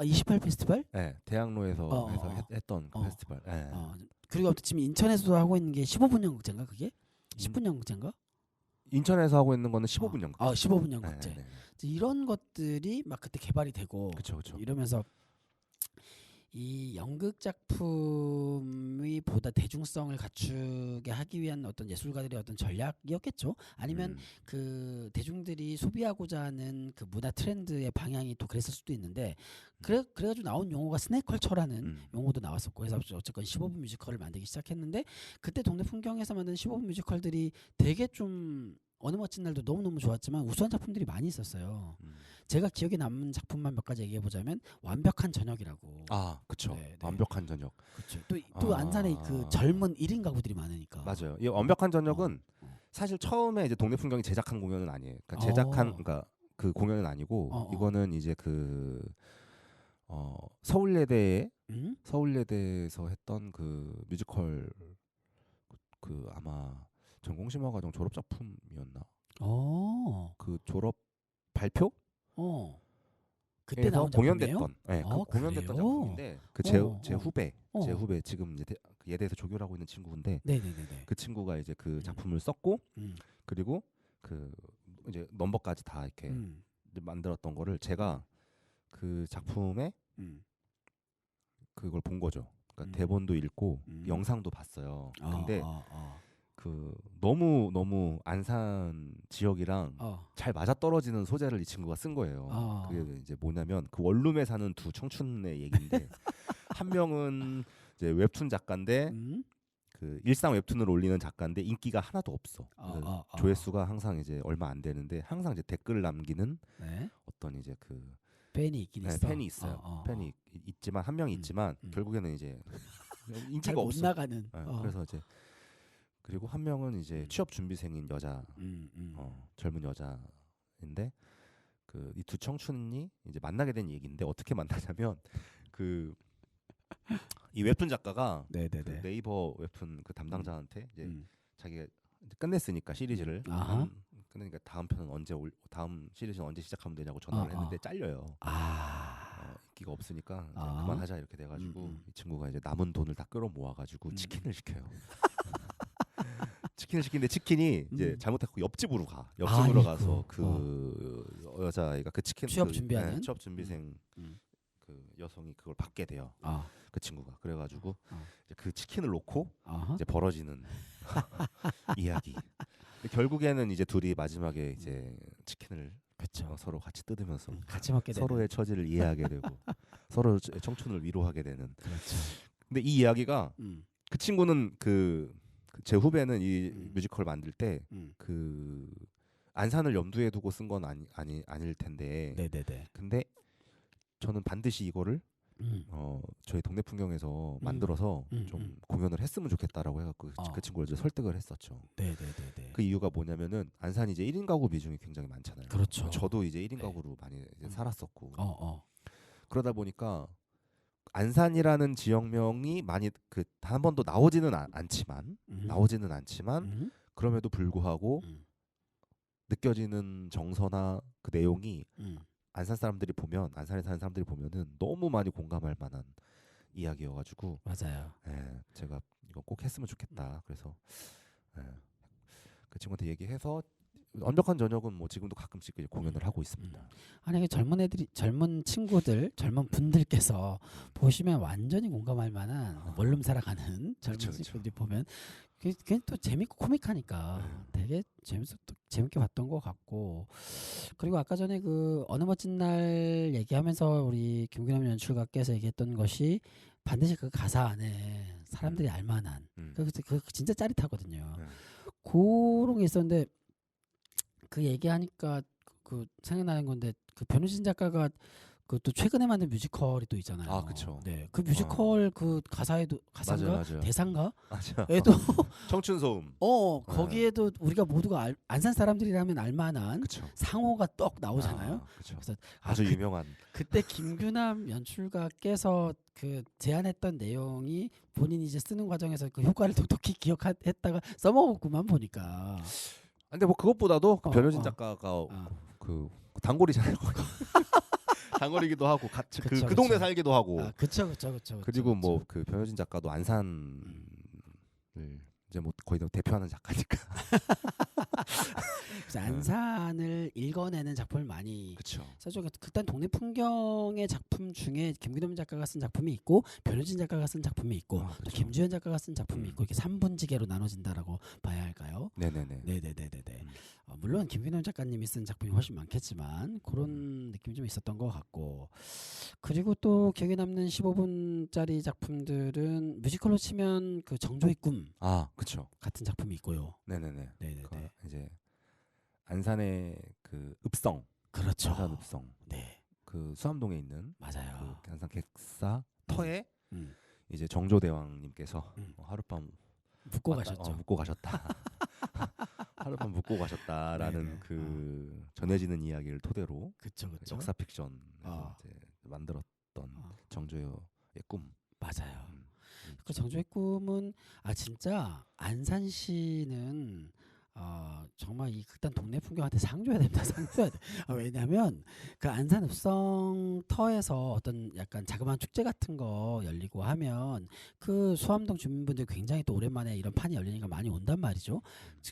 28 페스티벌? 네, 대학로에서 했던 그 페스티벌. 네. 그리고 아무튼 지금 인천에서도 하고 있는 게 15분 연극제인가 그게? 10분 연극제인가? 인천에서 하고 있는 거는 15분 연극. 15분 연극제. 네. 이런 것들이 막 그때 개발이 되고 그쵸. 이러면서 이 연극 작품이 보다 대중성을 갖추게 하기 위한 어떤 예술가들의 어떤 전략이었겠죠. 아니면 그 대중들이 소비하고자 하는 그 문화 트렌드의 방향이 또 그랬을 수도 있는데 그래가지고 나온 용어가 스낵컬처라는 용어도 나왔었고 그래서 어쨌건 15분 뮤지컬을 만들기 시작했는데 그때 동네 풍경에서 만든 15분 뮤지컬들이 되게 좀 어느 멋진 날도 너무너무 좋았지만 우수한 작품들이 많이 있었어요. 제가 기억에 남는 작품만 몇 가지 얘기해 보자면 완벽한 저녁이라고. 아, 그쵸. 네, 네. 완벽한 저녁. 그렇죠. 또 안산에 그 젊은 1인 가구들이 많으니까. 맞아요. 이 완벽한 저녁은 사실 처음에 이제 동네 풍경이 제작한 공연은 아니에요. 그러니까 그러니까 그 공연은 아니고 이거는 이제 그 서울예대에서 했던 그 뮤지컬 그 아마 전공심화과정 졸업 작품이었나? 그 졸업 발표? 그때 나온 공연됐던, 네, 그 공연됐던 작품인데 그 제 후배 지금 이제 그 예대에서 조교를 하고 있는 친구인데, 네네네. 그 친구가 이제 그 작품을 썼고 그리고 그 이제 넘버까지 다 이렇게 이제 만들었던 거를 제가 그 작품에 그걸 본 거죠. 그러니까 대본도 읽고 영상도 봤어요. 근데 그 너무 안산 지역이랑 잘 맞아떨어지는 소재를 이 친구가 쓴 거예요. 그게 이제 뭐냐면 그 원룸에 사는 두 청춘의 얘기인데 한 명은 이제 웹툰 작가인데 그 일상 웹툰을 올리는 작가인데 인기가 하나도 없어. 조회수가 항상 이제 얼마 안 되는데 항상 이제 댓글을 남기는 어떤 이제 그 팬이 있긴 있어. 팬이 있어요. 팬이 있지만 한 명이 있지만 결국에는 이제 인기가 못 없어. 나가는. 그래서 이제 그리고 한 명은 이제 취업 준비생인 여자, 젊은 여자인데 그 이 두 청춘이 이제 만나게 된 얘기인데 어떻게 만나냐면 그 이 웹툰 작가가 그 네이버 웹툰 그 담당자한테 이제 자기가 이제 끝냈으니까 시리즈를 그러니까 다음 편은 다음 시리즈는 언제 시작하면 되냐고 전화를 했는데 잘려요. 인기가 없으니까 이제 그만하자 이렇게 돼가지고 이 친구가 이제 남은 돈을 다 끌어모아가지고 치킨을 시켜요. 치킨을 시키는데 치킨이 이제 잘못했고 옆집으로 가서 그 여자애가 그 치킨 취업 준비하는 취업 준비생 그 여성이 그걸 받게 돼요. 그 친구가 그래가지고 이제 그 치킨을 놓고 이제 벌어지는 이야기. 결국에는 이제 둘이 마지막에 이제 치킨을 서로 같이 뜯으면서 같이 먹게 되는. 서로의 처지를 이해하게 되고 서로의 청춘을 위로하게 되는. 그렇죠. 근데 이 이야기가 그 친구는 제 후배는 이 뮤지컬 만들 때 그 안산을 염두에 두고 쓴 건 아닐 텐데. 근데 저는 반드시 이거를 저희 동네 풍경에서 만들어서 좀 공연을 했으면 좋겠다라고 해갖고 그 친구를 이제 설득을 했었죠. 그 이유가 뭐냐면은 안산이 이제 1인 가구 비중이 굉장히 많잖아요. 그렇죠. 저도 이제 1인 가구로 많이 이제 살았었고 그러다 보니까 안산이라는 지역명이 많이 그 한 번도 나오지는 않지만 그럼에도 불구하고 느껴지는 정서나 그 내용이 안산에 사는 사람들이 보면은 너무 많이 공감할 만한 이야기여가지고 맞아요. 제가 이거 꼭 했으면 좋겠다. 그래서 그 친구한테 얘기해서 완벽한 저녁은 뭐 지금도 가끔씩 공연을 하고 있습니다. 아니 젊은 친구들, 젊은 분들께서 보시면 완전히 공감할 만한 원룸 살아가는 젊은 친구들이 보면 그게 또 재밌고 코믹하니까 되게 재밌게 봤던 것 같고, 그리고 아까 전에 그 어느 멋진 날 얘기하면서 우리 김규남 연출가께서 얘기했던 것이 반드시 그 가사 안에 사람들이 알만한 그 진짜 짜릿하거든요. 그런 게 있었는데 그 얘기하니까 그 생각나는 건데 그 변우진 작가가 그 또 최근에 만든 뮤지컬이 또 있잖아요. 그쵸. 네, 그 뮤지컬 그 가사인가 맞아요. 대사인가? 맞아. 에도 청춘 소음. 거기에도 우리가 모두가 안산 사람들이라면 알만한 그쵸. 상호가 떡 나오잖아요. 그래서 아주 유명한. 그때 김규남 연출가께서 그 제안했던 내용이 본인이 이제 쓰는 과정에서 그 효과를 독특히 기억했다가 써먹었구만 보니까. 근데 뭐 그것보다도 변효진 작가가 그 단골이잖아요. 단골이기도 하고 같이 그 동네 살기도 하고. 그쵸. 그리고 뭐 그 변효진 작가도 안산을 이제 뭐 거의 대표하는 작가니까. 그래서 안산을 읽어내는 작품을 많이 써줘. 그땐 동네 풍경의 작품 중에 김규남 작가가 쓴 작품이 있고 변효진 작가가 쓴 작품이 있고 또 김주현 작가가 쓴 작품이 있고 이렇게 3분지계로 나눠진다라고 봐야 할까요? 네네네. 물론 김규남 작가님이 쓴 작품이 훨씬 많겠지만 그런 느낌이 좀 있었던 것 같고, 그리고 또 기억에 남는 15분짜리 작품들은 뮤지컬로 치면 그 정조의 꿈 그쵸. 같은 작품이 있고요. 네네네. 네네네. 이제 안산의 그 읍성, 그렇죠. 안산 읍성, 네, 그 수암동에 있는 맞아요. 그 안산 객사 터에 음. 이제 정조대왕님께서 음. 하룻밤 묵고 왔다- 가셨죠. 묵고 가셨다. 하룻밤 묵고 가셨다라는 네네. 그 전해지는 이야기를 토대로 그쵸, 그 그쵸. 역사 픽션에서 아. 이제 만들었던 어, 정조의 꿈. 맞아요. 음. 그 정조의 꿈은 진짜 안산시는 정말 이 극단 동네 풍경한테 상 줘야 됩니다. 상 줘야 돼. 왜냐하면 그 안산 읍성 터에서 어떤 약간 자그마한 축제 같은 거 열리고 하면 그 수암동 주민분들 굉장히 또 오랜만에 이런 판이 열리니까 많이 온단 말이죠.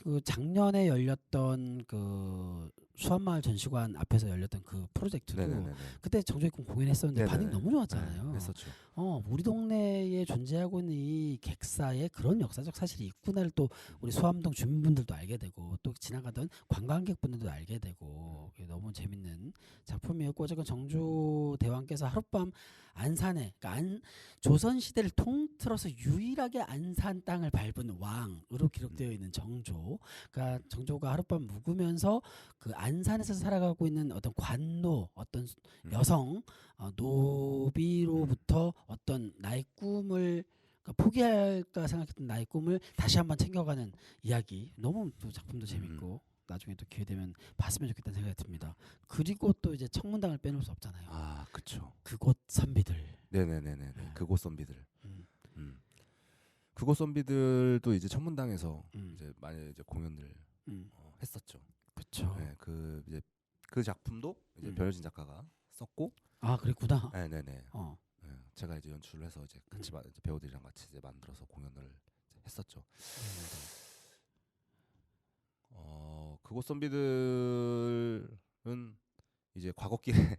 그 작년에 열렸던 그 수암마을 전시관 앞에서 열렸던 그 프로젝트도 네네네. 그때 정조의 꿈 공연했었는데 네네네. 반응이 너무 좋았잖아요. 네, 했었죠. 우리 동네에 존재하고 있는 이 객사에 그런 역사적 사실이 있구나를 또 우리 수암동 주민분들도 알게 되고 또 지나가던 관광객분들도 알게 되고 그게 너무 재밌는 작품이었고 어쨌건 정조 대왕께서 하룻밤 안산에 그러니까 조선 시대를 통틀어서 유일하게 안산 땅을 밟은 왕으로 기록되어 있는 정조. 그러니까 정조가 하룻밤 묵으면서 그 안산에서 살아가고 있는 어떤 관노, 어떤 여성, 노비로부터 어떤 나의 꿈을 그러니까 포기할까 생각했던 나의 꿈을 다시 한번 챙겨가는 이야기. 너무 또 작품도 재밌고 나중에 또 기회 되면 봤으면 좋겠다는 생각이 듭니다. 그리고 또 이제 청문당을 빼놓을 수 없잖아요. 아, 그쵸. 그곳 선비들. 네네네네. 네. 그곳 선비들. 음, 그곳 선비들도 이제 천문당에서 음. 이제 많이 이제 공연을 음. 했었죠. 그렇죠. 네, 그 이제 그 작품도 이제 변효진 작가가 썼고, 그랬구나. 네네네. 어. 네, 제가 이제 연출을 해서 이제 같이 이제 배우들이랑 같이 이제 만들어서 공연을 이제 했었죠. 그곳 선비들은 이제 과거길에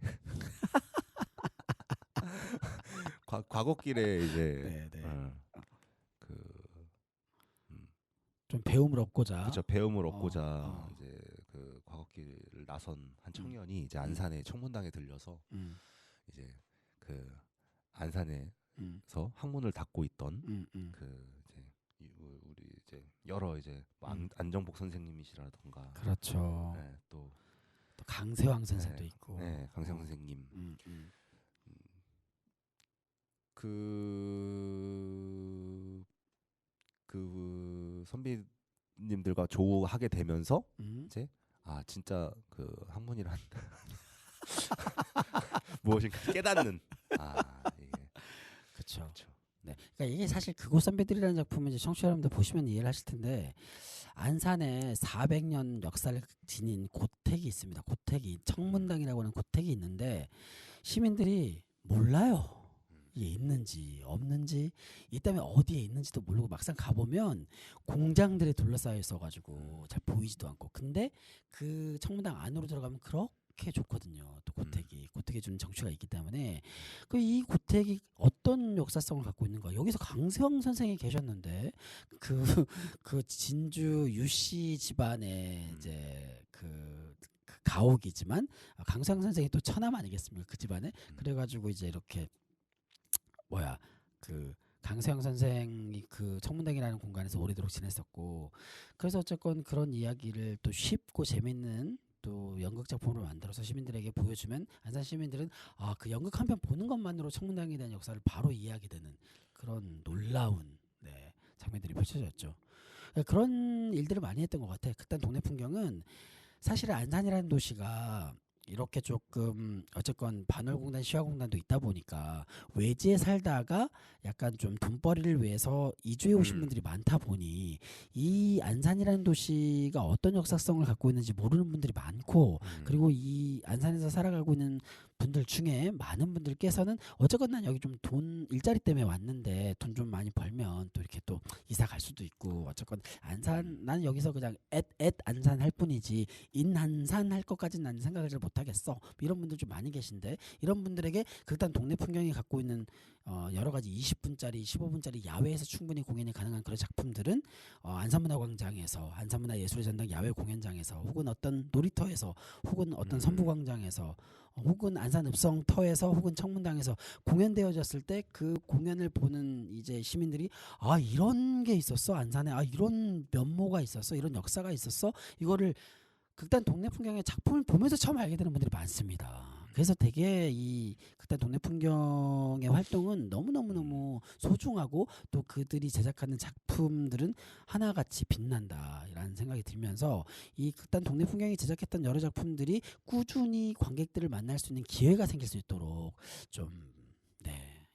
과거길에 이제 네네. 그 좀 배움을 얻고자. 그쵸, 배움을 얻고자 어. 이제 그 과거길을 나선 한 청년이 이제 안산의 청문당에 들려서 이제 그 안산에서 학문을 닫고 있던 그 이제 우리 이제 여러 이제 뭐 안정복 선생님이시라던가 그렇죠. 네, 또 강세왕 선생도 네, 있고. 네, 강세형 선생님 그 선비님들과 조우하게 되면서 이제 진짜 그 학문이란 무엇인가 깨닫는 이게 그렇죠. 네, 그러니까 이게 사실 그곳 선비들이라는 작품은 이제 청취자 여러분들 보시면 이해를 하실 텐데 안산에 400년 역사를 지닌 고택이 있습니다. 고택이 청문당이라고 하는 고택이 있는데 시민들이 몰라요. 이게 있는지 없는지 이 때문에 어디에 있는지도 모르고 막상 가보면 공장들에 둘러싸여 있어가지고 잘 보이지도 않고 근데 그 청문당 안으로 들어가면 그렇게 좋거든요. 또 고택에 주는 정취가 있기 때문에 그 이 고택이 어떤 역사성을 갖고 있는가 여기서 강세왕 선생이 계셨는데 그 진주 유씨 집안의 이제 그 가옥이지만 강세왕 선생이 또 처남 아니겠습니까 그 집안에 그래가지고 이제 이렇게 그 강세형 선생이 그 청문당이라는 공간에서 오래도록 지냈었고 그래서 어쨌건 그런 이야기를 또 쉽고 재밌는 또 연극 작품으로 만들어서 시민들에게 보여주면 안산 시민들은 그 연극 한 편 보는 것만으로 청문당에 대한 역사를 바로 이해하게 되는 그런 놀라운 장면들이 펼쳐졌죠. 그런 일들을 많이 했던 것 같아. 그딴 동네 풍경은 사실 안산이라는 도시가 이렇게 조금 어쨌건 반월공단 시화공단도 있다 보니까 외지에 살다가 약간 좀 돈벌이를 위해서 이주해 오신 분들이 많다 보니 이 안산이라는 도시가 어떤 역사성을 갖고 있는지 모르는 분들이 많고 그리고 이 안산에서 살아가고 있는 분들 중에 많은 분들께서는 어쨌건 난 여기 좀 돈 일자리 때문에 왔는데 돈 좀 많이 벌면 또 이렇게 또 이사 갈 수도 있고 어쨌건 안산 난 여기서 그냥 앳 안산 할 뿐이지 인안산 할 것까지는 난 생각을 잘 못하겠어 이런 분들 좀 많이 계신데 이런 분들에게 일단 동네 풍경이 갖고 있는 여러 가지 20분짜리 15분짜리 야외에서 충분히 공연이 가능한 그런 작품들은 안산문화광장에서 안산문화예술의 전당 야외 공연장에서 혹은 어떤 놀이터에서 혹은 어떤 선부광장에서 혹은 안산 읍성터에서 혹은 청문당에서 공연되어졌을 때 그 공연을 보는 이제 시민들이 이런 게 있었어 안산에 이런 면모가 있었어 이런 역사가 있었어 이거를 극단 동네 풍경의 작품을 보면서 처음 알게 되는 분들이 많습니다. 그래서 되게 이 극단 동네 풍경의 활동은 너무 소중하고 또 그들이 제작하는 작품들은 하나같이 빛난다라는 생각이 들면서 이 극단 동네 풍경이 제작했던 여러 작품들이 꾸준히 관객들을 만날 수 있는 기회가 생길 수 있도록 좀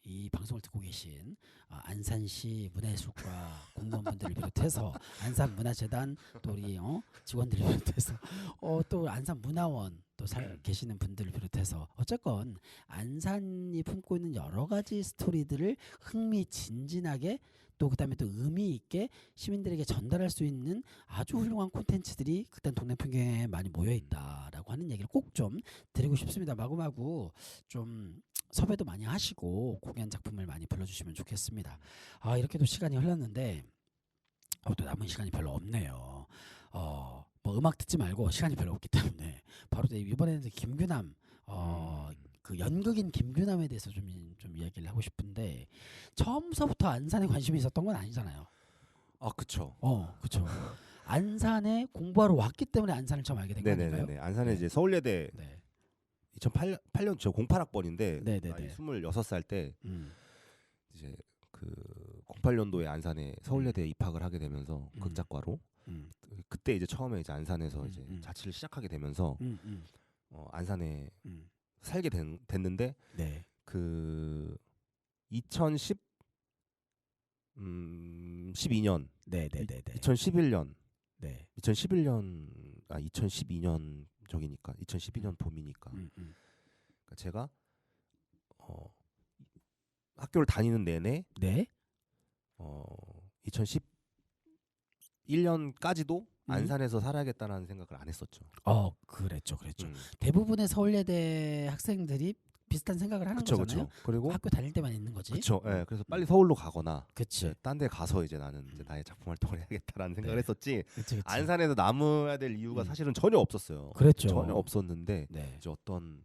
이 방송을 듣고 계신 안산시 문화예술과 공무원분들을 비롯해서 안산문화재단 또 우리 직원들을 비롯해서 또 안산문화원 또 계시는 분들을 비롯해서 어쨌건 안산이 품고 있는 여러 가지 스토리들을 흥미진진하게 또 그다음에 또 의미 있게 시민들에게 전달할 수 있는 아주 훌륭한 콘텐츠들이 극단 동네 풍경에 많이 모여 있다라고 하는 얘기를 꼭 좀 드리고 싶습니다. 마구마구 좀 섭외도 많이 하시고 공연 작품을 많이 불러주시면 좋겠습니다. 이렇게도 시간이 흘렀는데 또 남은 시간이 별로 없네요. 뭐 음악 듣지 말고 시간이 별로 없기 때문에 바로 이번에는 김규남 그 연극인 김규남에 대해서 좀 이야기를 하고 싶은데 처음서부터 안산에 관심이 있었던 건 아니잖아요. 그쵸. 그쵸. 안산에 공부하러 왔기 때문에 안산을 처음 알게 된 거 아닌가요? 네네네. 안산에 이제 서울예대 네. 2008년 저 08학번인데 네네네. 26살 때 이제 그 08년도에 안산에 서울예대에 입학을 하게 되면서 극작과로 그때 이제 처음에 이제 안산에서 이제 자취를 시작하게 되면서 안산에 살게 됐는데 네. 그 12년 네네네네. 2011년 네. 2012년 저기니까 2012년 봄이니까 그러니까 제가 학교를 다니는 내내 네. 2011년까지도 안산에서 살아야겠다는 생각을 안 했었죠. 그랬죠. 대부분의 서울예대 학생들이 비슷한 생각을 하는 거잖아요. 그쵸. 그리고 학교 다닐 때만 있는 거지. 그렇죠. 예. 그래서 빨리 서울로 가거나, 그치. 딴 데 가서 이제 나는 이제 나의 작품 활동을 해야겠다라는 생각을 했었지. 그치. 안산에서 남아야 될 이유가 사실은 전혀 없었어요. 그랬죠. 전혀 없었는데 네. 이제 어떤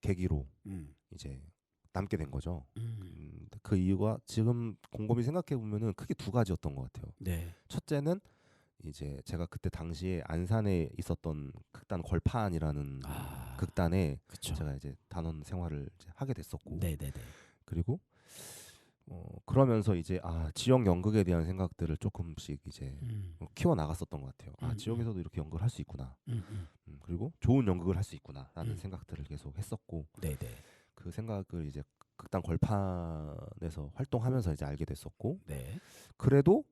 계기로 이제 남게 된 거죠. 그 이유가 지금 곰곰이 생각해 보면은 크게 두 가지였던 것 같아요. 네. 첫째는 이제 제가 그때 당시에 안산에 있었던 극단 걸판이라는 극단에 그쵸. 제가 이제 단원 생활을 이제 하게 됐었고, 네네네. 그리고 그러면서 이제 지역 연극에 대한 생각들을 조금씩 이제 키워 나갔었던 것 같아요. 지역에서도 이렇게 연극을 할 수 있구나. 그리고 좋은 연극을 할 수 있구나라는 생각들을 계속 했었고, 네네. 그 생각을 이제 극단 걸판에서 활동하면서 이제 알게 됐었고, 네. 그래도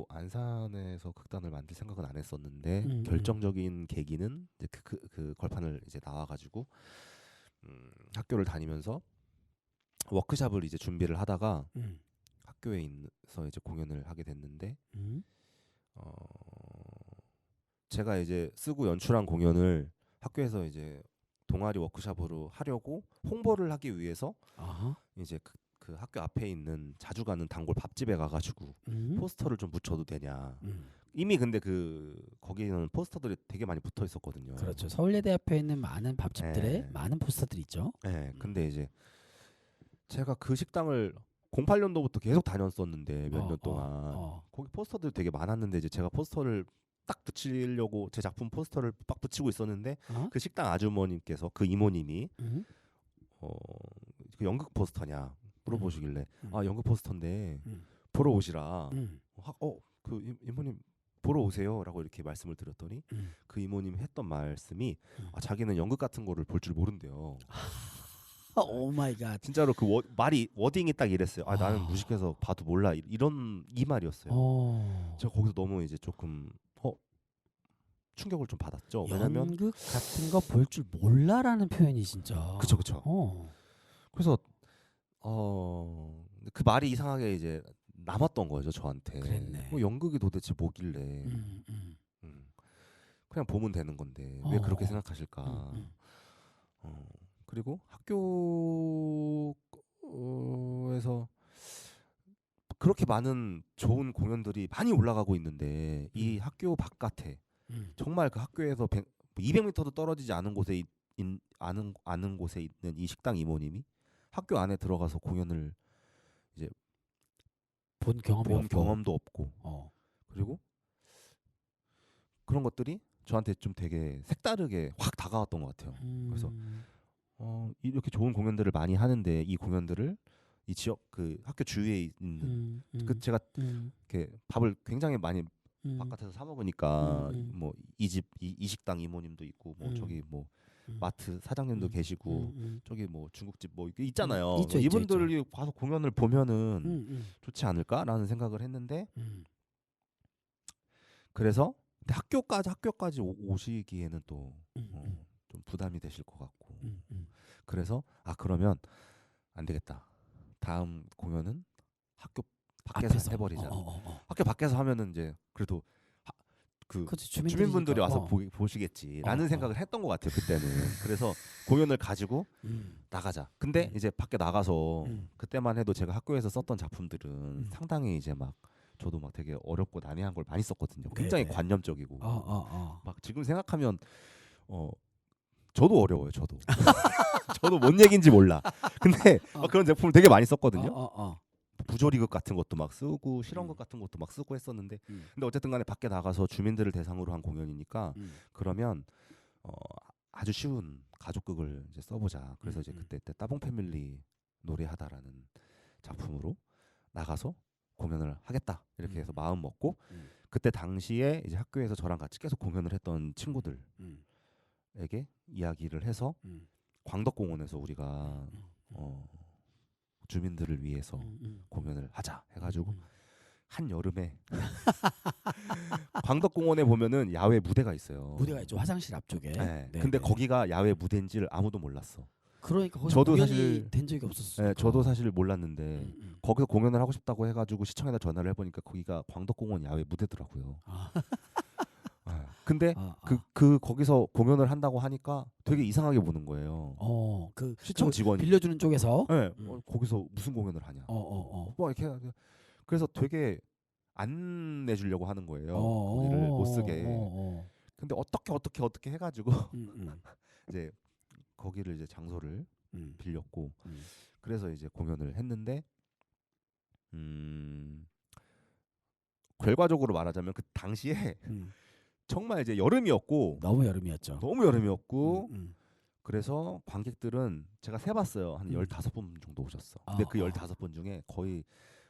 안산에서 극단을 만들 생각은 안 했었는데 결정적인 계기는 이제 그 걸판을 이제 나와가지고 학교를 다니면서 워크숍을 이제 준비를 하다가 학교에 있어서 이제 공연을 하게 됐는데 제가 이제 쓰고 연출한 공연을 학교에서 이제 동아리 워크숍으로 하려고 홍보를 하기 위해서 이제 그 학교 앞에 있는 자주 가는 단골 밥집에 가가지고 포스터를 좀 붙여도 되냐. 이미 근데 거기는 포스터들이 되게 많이 붙어 있었거든요. 그렇죠. 서울예대 앞에 있는 많은 밥집들에 네. 많은 포스터들이 있죠. 네. 근데 이제 제가 그 식당을 08년도부터 계속 다녔었는데 몇 년 동안 거기 포스터들이 되게 많았는데 이제 제가 포스터를 딱 붙이려고 제 작품 포스터를 딱 붙이고 있었는데 그 식당 아주머님께서 그 이모님이 그 연극 포스터냐 물어보시길래 연극 포스터인데 보러 오시라. 그 이모님 보러 오세요라고 이렇게 말씀을 드렸더니 그 이모님 했던 말씀이 자기는 연극 같은 거를 볼 줄 모른대요. 오 마이 갓. 진짜로 그 워딩이 딱 이랬어요. 나는 무식해서 봐도 몰라. 이 말이었어요. 제가 거기서 너무 이제 조금 충격을 좀 받았죠. 왜냐면 연극 같은 거 볼 줄 몰라라는 표현이 진짜. 그쵸. 그래서 그 말이 이상하게 이제 남았던 거죠 저한테. 그랬네. 연극이 도대체 뭐길래 그냥 보면 되는 건데 왜 그렇게 생각하실까. 그리고 학교에서 그렇게 많은 좋은 공연들이 많이 올라가고 있는데 이 학교 바깥에 정말 그 학교에서 200m도 떨어지지 않은 곳에 아는 곳에 있는 이 식당 이모님이 학교 안에 들어가서 공연을 이제 본 경험도 없고 그리고 그런 것들이 저한테 좀 되게 색다르게 확 다가왔던 것 같아요. 그래서 이렇게 좋은 공연들을 많이 하는데 이 공연들을 이 지역 그 학교 주위에 있는 그 제가 이렇게 밥을 굉장히 많이 바깥에서 사 먹으니까 뭐 이 식당 이모님도 있고 뭐 저기 뭐 마트 사장님도 계시고 저기 뭐 중국집 뭐 이게 있잖아요. 있죠, 이분들이 있죠. 가서 공연을 보면은 좋지 않을까라는 생각을 했는데 그래서 근데 학교까지 오시기에는 또 좀 부담이 되실 것 같고 그래서 그러면 안 되겠다. 다음 공연은 학교 밖에서 앞에서. 해버리자. 학교 밖에서 하면은 이제 그래도 그 그치, 주민분들이 주민들이니까. 와서 보시겠지라는 생각을 했던 것 같아요 그때는. 그래서 공연을 가지고 나가자. 근데 이제 밖에 나가서 그때만 해도 제가 학교에서 썼던 작품들은 상당히 이제 막 저도 막 되게 어렵고 난해한 걸 많이 썼거든요. 굉장히 네네. 관념적이고 막 막 지금 생각하면 저도 어려워요. 저도 저도 뭔 얘기인지 몰라. 근데 막 그런 제품을 되게 많이 썼거든요. 부조리극 같은 것도 막 쓰고 실험극 같은 것도 막 쓰고 했었는데 근데 어쨌든 간에 밖에 나가서 주민들을 대상으로 한 공연이니까 그러면 아주 쉬운 가족극을 이제 써보자. 그래서 이제 그때 따봉 패밀리 노래하다라는 작품으로 나가서 공연을 하겠다 이렇게 해서 마음 먹고 그때 당시에 이제 학교에서 저랑 같이 계속 공연을 했던 친구들에게 이야기를 해서 광덕공원에서 우리가 주민들을 위해서 공연을 하자 해가지고 한 여름에 광덕공원에 보면은 야외 무대가 있어요. 무대가 있죠. 화장실 앞쪽에. 네. 네, 근데 네. 거기가 야외 무대인지를 아무도 몰랐어. 그러니까 거기서 저도 공연이 사실 된 적이 없었어요. 네, 저도 사실 몰랐는데 거기서 공연을 하고 싶다고 해가지고 시청에다 전화를 해보니까 거기가 광덕공원 야외 무대더라고요. 네. 근데 그 거기서 공연을 한다고 하니까 되게 이상하게 보는 거예요. 그 시청 직원이 빌려주는 쪽에서. 네, 거기서 무슨 공연을 하냐. 뭐 이렇게 그래서 되게 안 내주려고 하는 거예요. 거기를 못 쓰게. 근데 어떻게 해가지고 이제 거기를 이제 장소를 빌렸고 그래서 이제 공연을 했는데 결과적으로 말하자면 그 당시에 정말 이제 여름이었고 너무 여름이었죠. 그래서 관객들은 제가 세봤어요. 한 15분 정도 오셨어. 근데 그 15분 중에 거의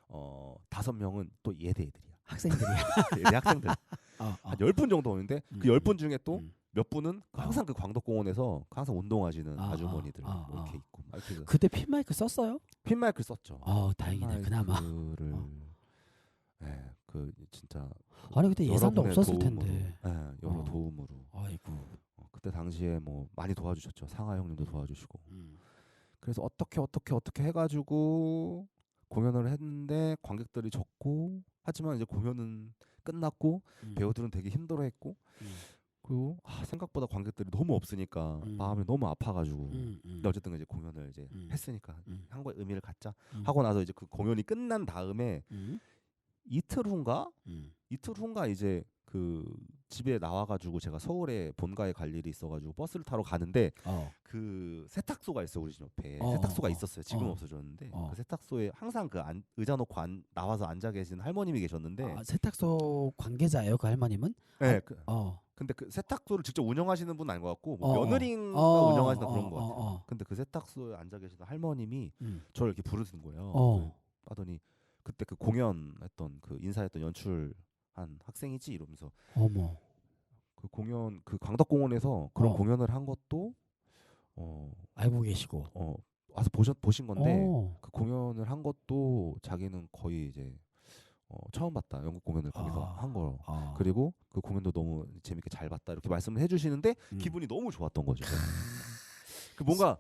5명은 또 예대 애들이야. 학생들이야. 예대 학생들. 한 10분 정도 오는데 그 10분 중에 또 몇 분은 항상 그 광덕공원에서 항상 운동하시는 아주머니들 뭐 이렇게 있고 막 이렇게 그때 핀 마이크 썼어요? 핀 마이크를 썼죠. 다행이네. 그나마. 네, 그 진짜 아니 그때 예산도 여러분의 없었을 도움으로, 텐데. 네, 여러 도움으로. 아이고. 그때 당시에 뭐 많이 도와주셨죠. 상하 형님도 도와주시고. 그래서 어떻게 해가지고 공연을 했는데 관객들이 적고 하지만 이제 공연은 끝났고 배우들은 되게 힘들어했고 그리고 생각보다 관객들이 너무 없으니까 마음이 너무 아파가지고 근데 어쨌든 이제 공연을 이제 했으니까 한 거에 의미를 갖자 하고 나서 이제 그 공연이 끝난 다음에 이틀 후인가 이제 그 집에 나와가지고 제가 서울에 본가에 갈 일이 있어가지고 버스를 타러 가는데 그 세탁소가 있어 우리 집 옆에 세탁소가 있었어요. 지금 없어졌는데 그 세탁소에 항상 그 의자 놓고 나와서 앉아 계신 할머님이 계셨는데 세탁소 관계자예요 그 할머님은? 네. 근데 그 세탁소를 직접 운영하시는 분은 아닌 것 같고 뭐 며느리인가 운영하시는 그런 것 같아요. 근데 그 세탁소에 앉아 계시던 할머님이 저를 이렇게 부르시는 거예요. 하더니 그때 그 공연했던 그 인사했던 연출한 학생이지 이러면서 어머 그 공연 그 광덕공원에서 그런 공연을 한 것도 알고 계시고 와서 보신 건데 그 공연을 한 것도 자기는 거의 이제 처음 봤다. 연극 공연을 거기서 한 거. 그리고 그 공연도 너무 재밌게 잘 봤다. 이렇게 말씀을 해주시는데 기분이 너무 좋았던 거죠. 그 뭔가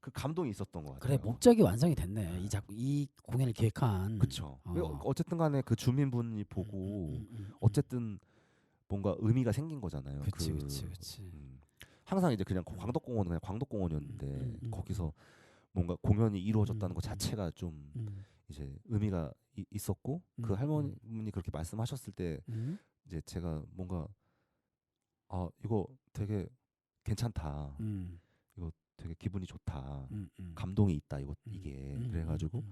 그 감동이 있었던 것 같아요. 그래 목적이 완성이 됐네. 이 공연을 기획한. 그렇죠. 어쨌든간에 그 주민분이 보고 어쨌든 뭔가 의미가 생긴 거잖아요. 그렇지. 항상 이제 그냥 광덕공원은 그냥 광덕공원이었는데 거기서 뭔가 공연이 이루어졌다는 것 자체가 좀 이제 의미가 있었고 그 할머니 그렇게 말씀하셨을 때 이제 제가 뭔가 이거 되게 괜찮다. 이거 되게 기분이 좋다. 감동이 있다. 이게 그래가지고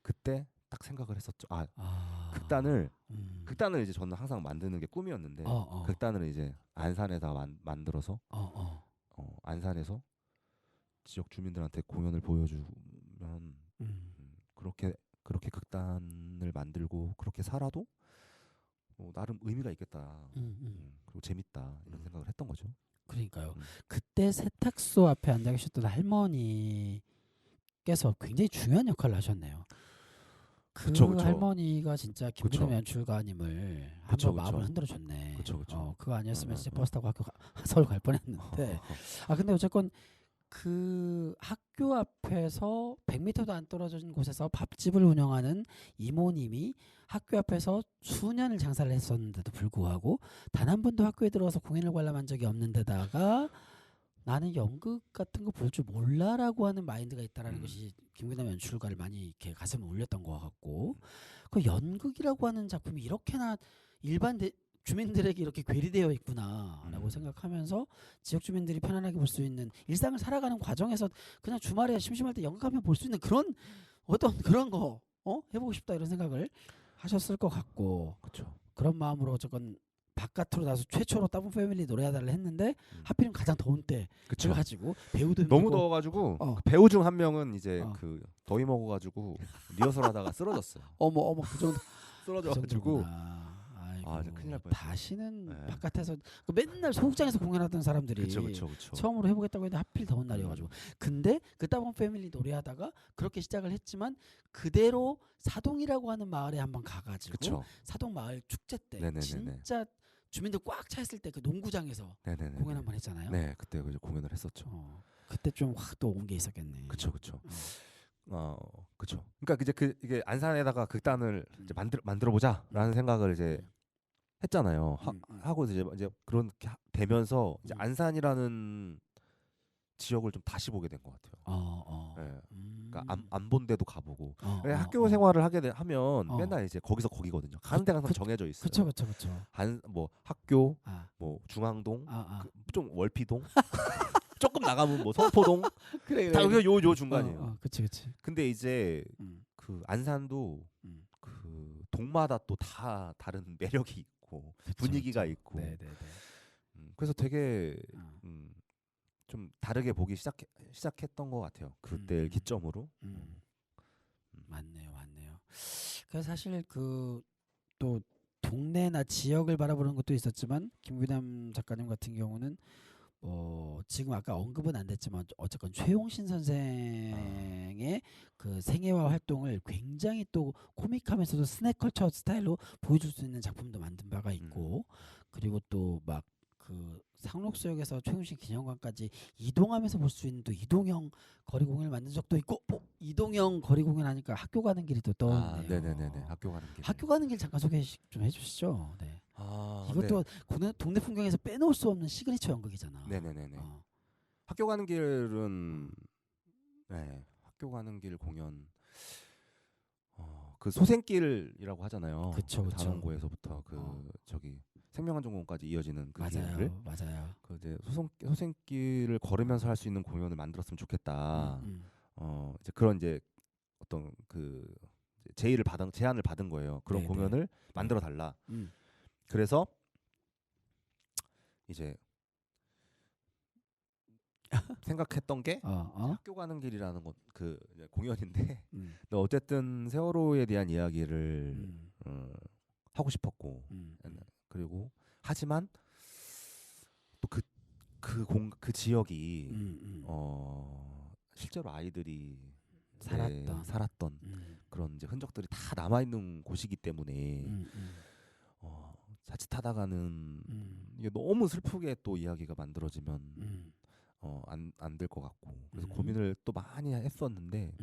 그때 딱 생각을 했었죠. 극단을 이제 저는 항상 만드는 게 꿈이었는데 극단을 이제 안산에다 만들어서 안산에서 지역 주민들한테 공연을 보여주면 그렇게 극단을 만들고 그렇게 살아도 나름 의미가 있겠다. 그리고 재밌다 이런 생각을 했던 거죠. 그러니까요. 그때 세탁소 앞에 앉아 계셨던 할머니께서 굉장히 중요한 역할을 하셨네요. 그쵸. 할머니가 진짜 김부겸 그쵸. 연출가님을 그쵸, 한번 마음을 그쵸. 흔들어줬네. 그쵸. 그거 아니었으면 진짜 버스 타고 서울 갈 뻔했는데. 근데 어쨌건 그 학교 앞에서 100m도 안 떨어진 곳에서 밥집을 운영하는 이모님이 학교 앞에서 수년을 장사를 했었는데도 불구하고 단 한 번도 학교에 들어가서 공연을 관람한 적이 없는 데다가 나는 연극 같은 거 볼 줄 몰라라고 하는 마인드가 있다라는 것이 김구남 연출가를 많이 이렇게 가슴에 울렸던 것 같고 그 연극이라고 하는 작품이 이렇게나 일반 주민들에게 이렇게 괴리되어 있구나라고 생각하면서 지역 주민들이 편안하게 볼 수 있는 일상을 살아가는 과정에서 그냥 주말에 심심할 때 연극 가면 볼 수 있는 그런 어떤 그런 거 해보고 싶다 이런 생각을 하셨을 것 같고 그런 마음으로 어쨌건 바깥으로 나서 최초로 따분 패밀리 노래하다를 했는데 하필이면 가장 더운 때 그래가지고 배우도 너무 힘들고 더워가지고 그 배우 중 한 명은 이제 그 더위 먹어가지고 리허설하다가 쓰러졌어요. 어머 그 정도 쓰러져가지고 아이고, 큰일 날 뻔했어요. 다시는 바깥에서 맨날 소극장에서 공연하던 사람들이 그쵸. 처음으로 해보겠다고 했는데 하필 더운 날이어가지고 근데 그 따분 패밀리 노래하다가 그렇게 시작을 했지만 그대로 사동이라고 하는 마을에 한번 가가지고 사동 마을 축제 때 네네네네. 진짜 주민들 꽉 차 있을 때 그 농구장에서 네네네. 공연 한번 했잖아요. 네, 그때 공연을 했었죠. 그때 좀 확 또 온 게 있었겠네. 그쵸. 그러니까 이제 이게 안산에다가 극단을 이제 만들어 보자라는 생각을 이제 했잖아요. 하고 이제 그런 되면서 이제 안산이라는 지역을 좀 다시 보게 된 것 같아요. 네. 그러니까 안 본 데도 가보고 학교 생활을 하면 맨날 이제 거기서 거기거든요. 가는 데가 항상 정해져 있어요. 그쵸. 뭐 학교, 뭐 중앙동, 좀 월피동, 조금 나가면 뭐 성포동, 그래. 다 요 중간이에요. 그치. 근데 이제 그 안산도 그 동마다 또 다 다른 매력이 있고 분위기가 있고. 그래서 되게 좀 다르게 보기 시작했던 것 같아요. 그때를 기점으로. 맞네요. 그래서 사실 그 또 동네나 지역을 바라보는 것도 있었지만 김구남 작가님 같은 경우는 지금 아까 언급은 안 됐지만 어쨌건 최용신 선생의 그 생애와 활동을 굉장히 또 코믹하면서도 스낵컬처 스타일로 보여줄 수 있는 작품도 만든 바가 있고 그리고 또 막 그 상록수역에서 최용신 기념관까지 이동하면서 볼 수 있는 또 이동형 거리 공연을 만든 적도 있고 이동형 거리 공연 하니까 학교 가는 길이 또 떠오르네요. 네네네. 학교 가는 길 잠깐 소개 좀 해주시죠. 네. 이것도 네. 동네 풍경에서 빼놓을 수 없는 시그니처 연극이잖아. 네네네네. 학교 가는 길은 학교 가는 길 공연 그 소생길이라고 하잖아요. 그쵸. 단원고에서부터 저기 생명안전공원까지 이어지는 그 길을 맞아요. 그 이제 소생길을 걸으면서 할 수 있는 공연을 만들었으면 좋겠다. 이제 그런 이제 어떤 그 제안을 받은 거예요. 그런 공연을 만들어 달라. 그래서 이제 생각했던 게 학교 가는 길이라는 그 공연인데 어쨌든 세월호에 대한 이야기를 하고 싶었고 그리고 하지만 또 그 지역이 실제로 아이들이 살았던 그런 이제 흔적들이 다 남아 있는 곳이기 때문에 자칫하다가는 이게 너무 슬프게 또 이야기가 만들어지면 안 될 것 같고 그래서 고민을 또 많이 했었는데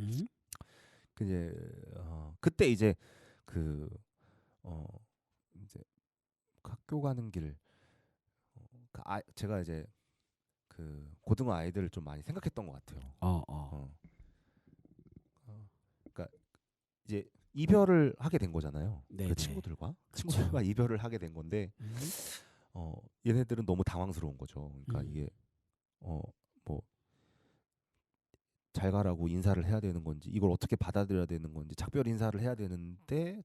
그때 이제 이제 학교 가는 길 제가 이제 그 고등어 아이들을 좀 많이 생각했던 것 같아요. 그러니까 이제 이별을 하게 된 거잖아요. 그 친구들과 이별을 하게 된 건데 얘네들은 너무 당황스러운 거죠. 그러니까 이게 뭐 잘 가라고 인사를 해야 되는 건지 이걸 어떻게 받아들여야 되는 건지 작별 인사를 해야 되는데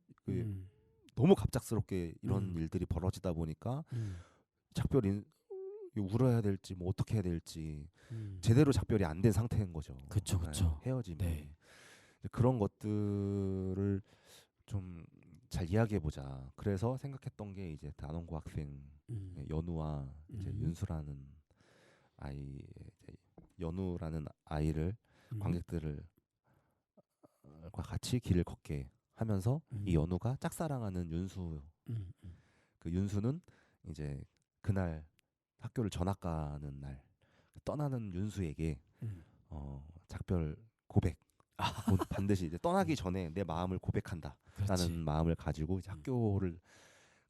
너무 갑작스럽게 이런 일들이 벌어지다 보니까 작별 울어야 될지 뭐 어떻게 해야 될지 제대로 작별이 안 된 상태인 거죠. 그쵸. 헤어짐이. 네. 그런 것들을 좀 잘 이야기해 보자. 그래서 생각했던 게 이제 단원고 학생 연우와 이제 윤수라는 아이, 이제 연우라는 아이를 관객들을 과 같이 길을 걷게 하면서 이 연우가 짝사랑하는 윤수, 그 윤수는 이제 그날 학교를 전학 가는 날 떠나는 윤수에게 작별 고백, 반드시 이제 떠나기 전에 내 마음을 고백한다라는 그렇지. 마음을 가지고 이제 학교를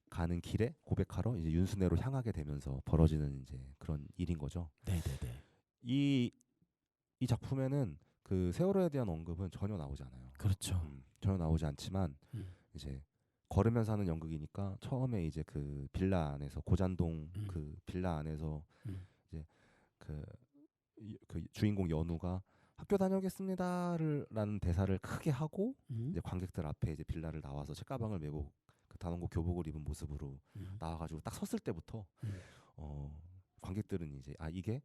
가는 길에 고백하러 이제 윤수네로 향하게 되면서 벌어지는 이제 그런 일인 거죠. 네네네. 이 작품에는 그 세월호에 대한 언급은 전혀 나오지 않아요. 그렇죠. 전혀 나오지 않지만 이제 걸으면서 하는 연극이니까 처음에 이제 그 빌라 안에서 고잔동 그 빌라 안에서 이제 그 주인공 연우가 학교 다녀오겠습니다라는 대사를 크게 하고 이제 관객들 앞에 이제 빌라를 나와서 책가방을 메고 그 단원고 교복을 입은 모습으로 나와가지고 딱 섰을 때부터 관객들은 이제 이게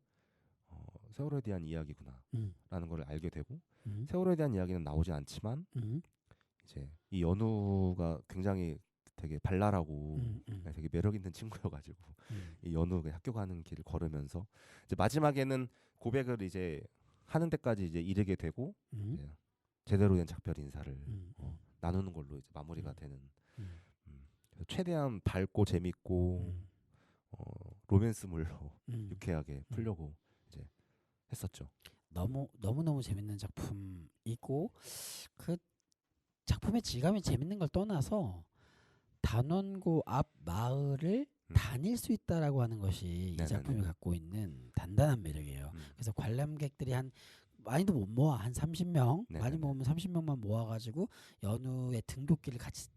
세월호에 대한 이야기구나라는 걸 알게 되고 세월호에 대한 이야기는 나오지 않지만 이제 이 연우가 굉장히 되게 발랄하고 되게 매력 있는 친구여가지고 이 연우가 학교 가는 길을 걸으면서 이제 마지막에는 고백을 이제 하는 데까지 이제 이르게 되고 이제 제대로 된 작별 인사를 나누는 걸로 이제 마무리가 되는. 그래서 최대한 밝고 재밌고 로맨스물로 유쾌하게 풀려고 이제 했었죠. 너무 재밌는 작품이고 그 작품의 질감이 재밌는 걸 떠나서 단원고 앞 마을을 다닐 수 있다라고 하는 것이 이 작품이 갖고 있는 단단한 매력이에요. 그래서 관람객들이 많이도 못 모아 한 30명 많이 모으면 30명만 모아가지고 연우의 등굣길을 같이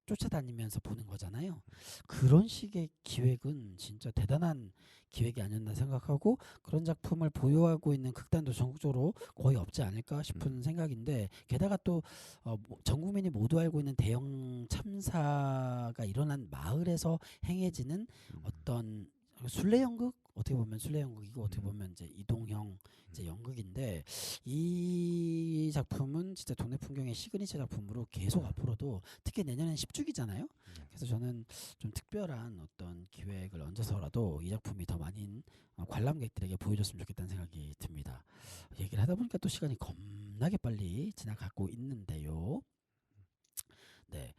쫓아다니면서 보는 거잖아요. 그런 식의 기획은 진짜 대단한 기획이 아니었나 생각하고 그런 작품을 보유하고 있는 극단도 전국적으로 거의 없지 않을까 싶은 생각인데 게다가 또 전 국민이 모두 알고 있는 대형 참사가 일어난 마을에서 행해지는 어떤 순례 연극 어떻게 보면 순례 연극이고 어떻게 보면 이제 이동형 이제 연극인데 이 작품은 진짜 동네 풍경의 시그니처 작품으로 계속 앞으로도 특히 내년엔 10주기잖아요. 그래서 저는 좀 특별한 어떤 기획을 얹어서라도 이 작품이 더 많은 관람객들에게 보여줬으면 좋겠다는 생각이 듭니다. 얘기를 하다 보니까 또 시간이 겁나게 빨리 지나가고 있는데요. 네,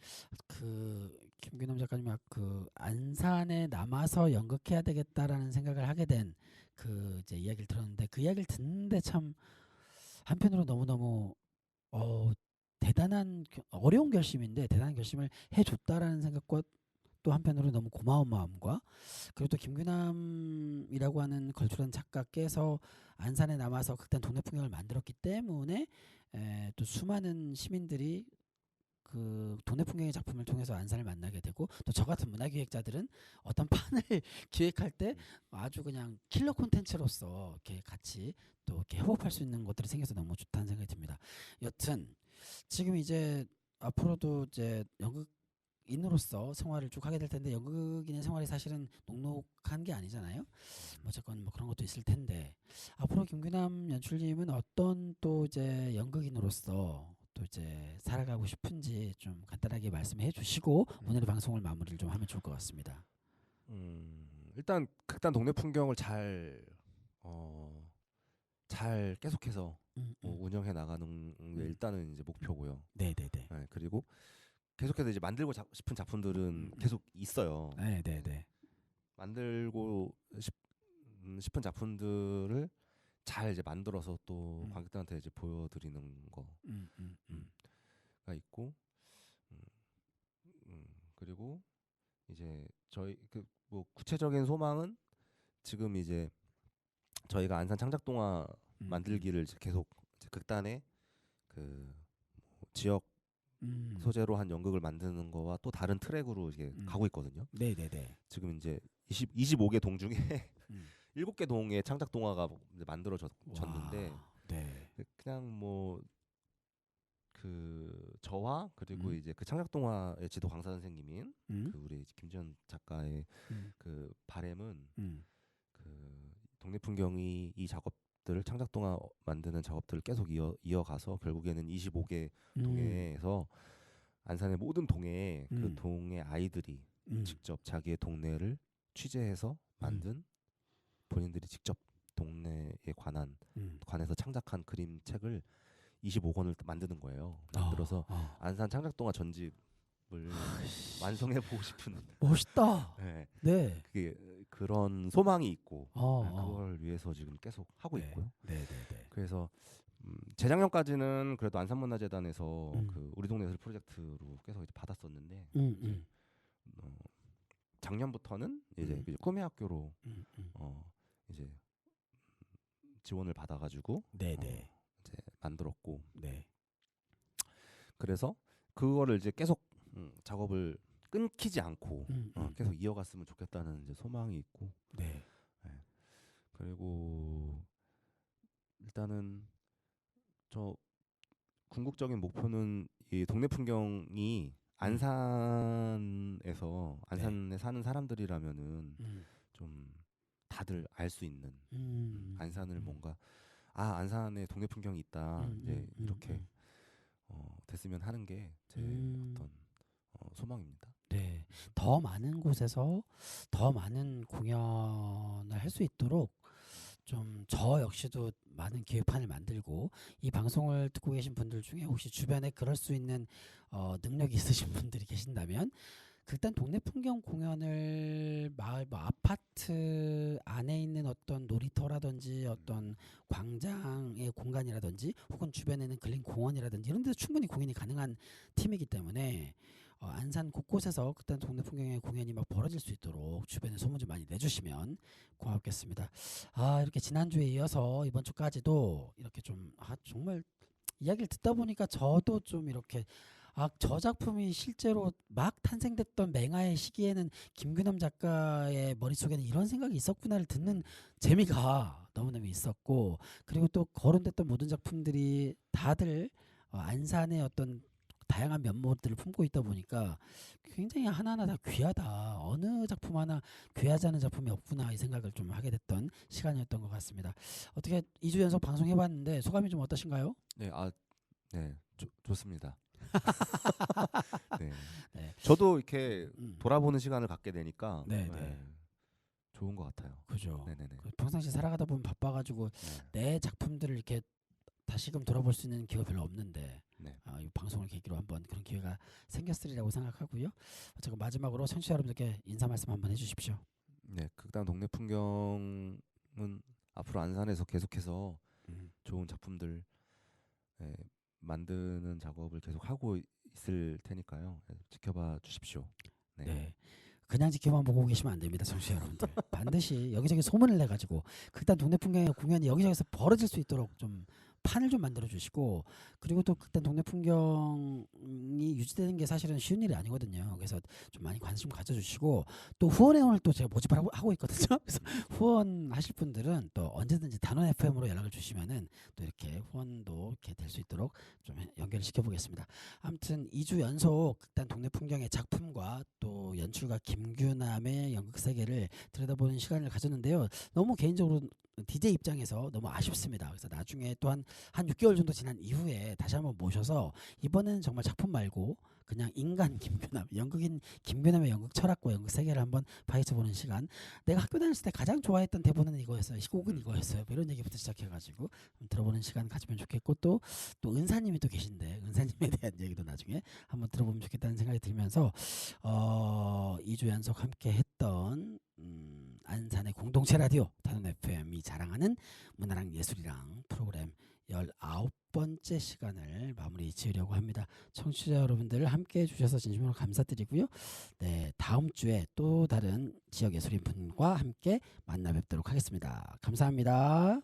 김규남 작가님이 그 안산에 남아서 연극해야 되겠다라는 생각을 하게 된 그 이제 이야기를 들었는데 그 이야기를 듣는데 참 한편으로 너무너무 대단한 어려운 결심인데 대단한 결심을 해줬다라는 생각과 또 한편으로 너무 고마운 마음과 그리고 또 김규남이라고 하는 걸출한 작가께서 안산에 남아서 극단 동네 풍경을 만들었기 때문에 또 수많은 시민들이 그 동네 풍경의 작품을 통해서 안산을 만나게 되고 또 저 같은 문화기획자들은 어떤 판을 기획할 때 아주 그냥 킬러 콘텐츠로서 이렇게 같이 또 이렇게 협업할 수 있는 것들이 생겨서 너무 좋다는 생각이 듭니다. 여튼 지금 이제 앞으로도 이제 연극인으로서 생활을 쭉 하게 될 텐데 연극인의 생활이 사실은 녹록한 게 아니잖아요. 어쨌건 뭐 그런 것도 있을 텐데 앞으로 김규남 연출님은 어떤 또 이제 연극인으로서 또 이제 살아가고 싶은지 좀 간단하게 말씀해 주시고 오늘의 방송을 마무리를 좀 하면 좋을 것 같습니다. 일단 극단 동네 풍경을 잘 계속해서 운영해 나가는 게 일단은 이제 목표고요. 네네네. 네, 그리고 계속해서 이제 만들고 싶은 작품들은 계속 있어요. 네네네. 만들고 싶은 작품들을 잘 이제 만들어서 또 관객들한테 이제 보여드리는 거가 있고, 그리고 이제 저희 뭐 구체적인 소망은 지금 이제 저희가 안산 창작동화 만들기를 이제 계속 이제 극단의 그 지역 소재로 한 연극을 만드는 거와 또 다른 트랙으로 이게 가고 있거든요. 네네네. 지금 이제 25개 동 중에 7개 동의 창작 동화가 이제 만들어졌는데 네. 그냥 뭐 그 저와 그리고 음. 이제 그 창작동화의 지도 강사 선생님인 음. 그 우리 김지현 작가의 음. 그 바램은 음. 그 동네 풍경이 이 작업들을 창작동화 만드는 작업들을 계속 이어가서 결국에는 25개 동네에서 안산의 모든 동네에 그 동네 아이들이 직접 자기의 동네를 취재해서 만든 본인들이 직접 동네에 관해서 창작한 그림책을 25권을 만드는 거예요. 만들어서 안산 창작동화 전집을 완성해 보고 싶은 멋있다. 네. 네. 그게 그런 소망이 있고 어. 그걸 위해서 지금 계속 하고 네. 있고요. 네. 그래서 재작년까지는 그래도 안산문화재단에서 음. 그 우리 동네 예술 프로젝트로 계속 이제 받았었는데 이제 작년부터는 이제 꿈의 학교로 이제 지원을 받아가지고 네네. 이제 만들었고 네. 그래서 그거를 이제 계속 작업을 끊기지 않고 계속 이어갔으면 좋겠다는 이제 소망이 있고 네. 그리고 일단은 저 궁극적인 목표는 이 동네 풍경이 안산에 사는 사람들이라면은 좀 다들 알 수 있는 안산을 뭔가 안산에 동네 풍경이 있다 이제 이렇게 됐으면 하는 게 제 어떤 소망입니다. 네, 더 많은 곳에서 더 많은 공연을 할 수 있도록 좀 저 역시도 많은 기획판을 만들고 이 방송을 듣고 계신 분들 중에 혹시 주변에 그럴 수 있는 능력이 있으신 분들이 계신다면 일단 동네 풍경 공연을 마을 뭐 아파트 안에 있는 어떤 놀이터라든지 어떤 광장의 공간이라든지 혹은 주변에 있는 근린 공원이라든지 이런 데서 충분히 공연이 가능한 팀이기 때문에 안산 곳곳에서 그때 동네 풍경의 공연이 막 벌어질 수 있도록 주변에 소문 좀 많이 내주시면 고맙겠습니다. 이렇게 지난주에 이어서 이번 주까지도 이렇게 좀 정말 이야기를 듣다 보니까 저도 좀 이렇게 저 작품이 실제로 막 탄생됐던 맹아의 시기에는 김규남 작가의 머릿속에는 이런 생각이 있었구나를 듣는 재미가 너무너무 있었고, 그리고 또 거론됐던 모든 작품들이 다들 안산의 어떤 다양한 면모들을 품고 있다 보니까 굉장히 하나하나 다 귀하다. 어느 작품 하나 귀하지 않은 작품이 없구나 이 생각을 좀 하게 됐던 시간이었던 것 같습니다. 어떻게 2주 연속 방송해봤는데 소감이 좀 어떠신가요? 네, 네, 좋습니다. 네. 네. 저도 이렇게 돌아보는 시간을 갖게 되니까 네. 좋은 것 같아요. 그죠. 네네네. 평상시 살아가다 보면 바빠가지고 내 작품들을 이렇게 다시금 돌아볼 수 있는 기회가 별로 없는데 이 방송을 계기로 한번 그런 기회가 생겼으리라고 생각하고요. 제가 마지막으로 청취자 여러분들께 인사 말씀 한번 해주십시오. 네, 극단 동네 풍경은 앞으로 안산에서 계속해서 좋은 작품들 만드는 작업을 계속 하고 있을 테니까요. 지켜봐 주십시오. 네. 그냥 지켜만 보고 계시면 안 됩니다, 청취자 여러분들. 반드시 여기저기 소문을 내가지고 극단 동네 풍경의 공연이 여기저기서 벌어질 수 있도록 좀 판을 좀 만들어 주시고, 그리고 또 극단 동네 풍경이 유지되는 게 사실은 쉬운 일이 아니거든요. 그래서 좀 많이 관심 가져주시고, 또 후원회원을 또 제가 모집을 하고 있거든요. 그래서 후원하실 분들은 또 언제든지 단원 FM으로 연락을 주시면은 또 이렇게 후원도 이렇게 될 수 있도록 좀 연결을 시켜보겠습니다. 아무튼 2주 연속 극단 동네 풍경의 작품과 또 연출가 김규남의 연극 세계를 들여다보는 시간을 가졌는데요. 너무 개인적으로 DJ 입장에서 너무 아쉽습니다. 그래서 나중에 또 한 6개월 정도 지난 이후에 다시 한번 모셔서 이번에는 정말 작품 말고 그냥 인간 김규남, 연극인 김규남의 연극 철학과 연극 세계를 한번 파헤쳐보는 시간. 내가 학교 다녔을 때 가장 좋아했던 대본은 이거였어요. 희곡은 이거였어요. 이런 얘기부터 시작해가지고 들어보는 시간 가지면 좋겠고, 또 은사님이 또 계신데 은사님에 대한 얘기도 나중에 한번 들어보면 좋겠다는 생각이 들면서 2주 연속 함께 했던 안산의 공동체 라디오 단원 FM이 자랑하는 문화랑 예술이랑 프로그램 19번째 시간을 마무리 지으려고 합니다. 청취자 여러분들 함께 해주셔서 진심으로 감사드리고요. 네, 다음 주에 또 다른 지역 예술인 분과 함께 만나 뵙도록 하겠습니다. 감사합니다.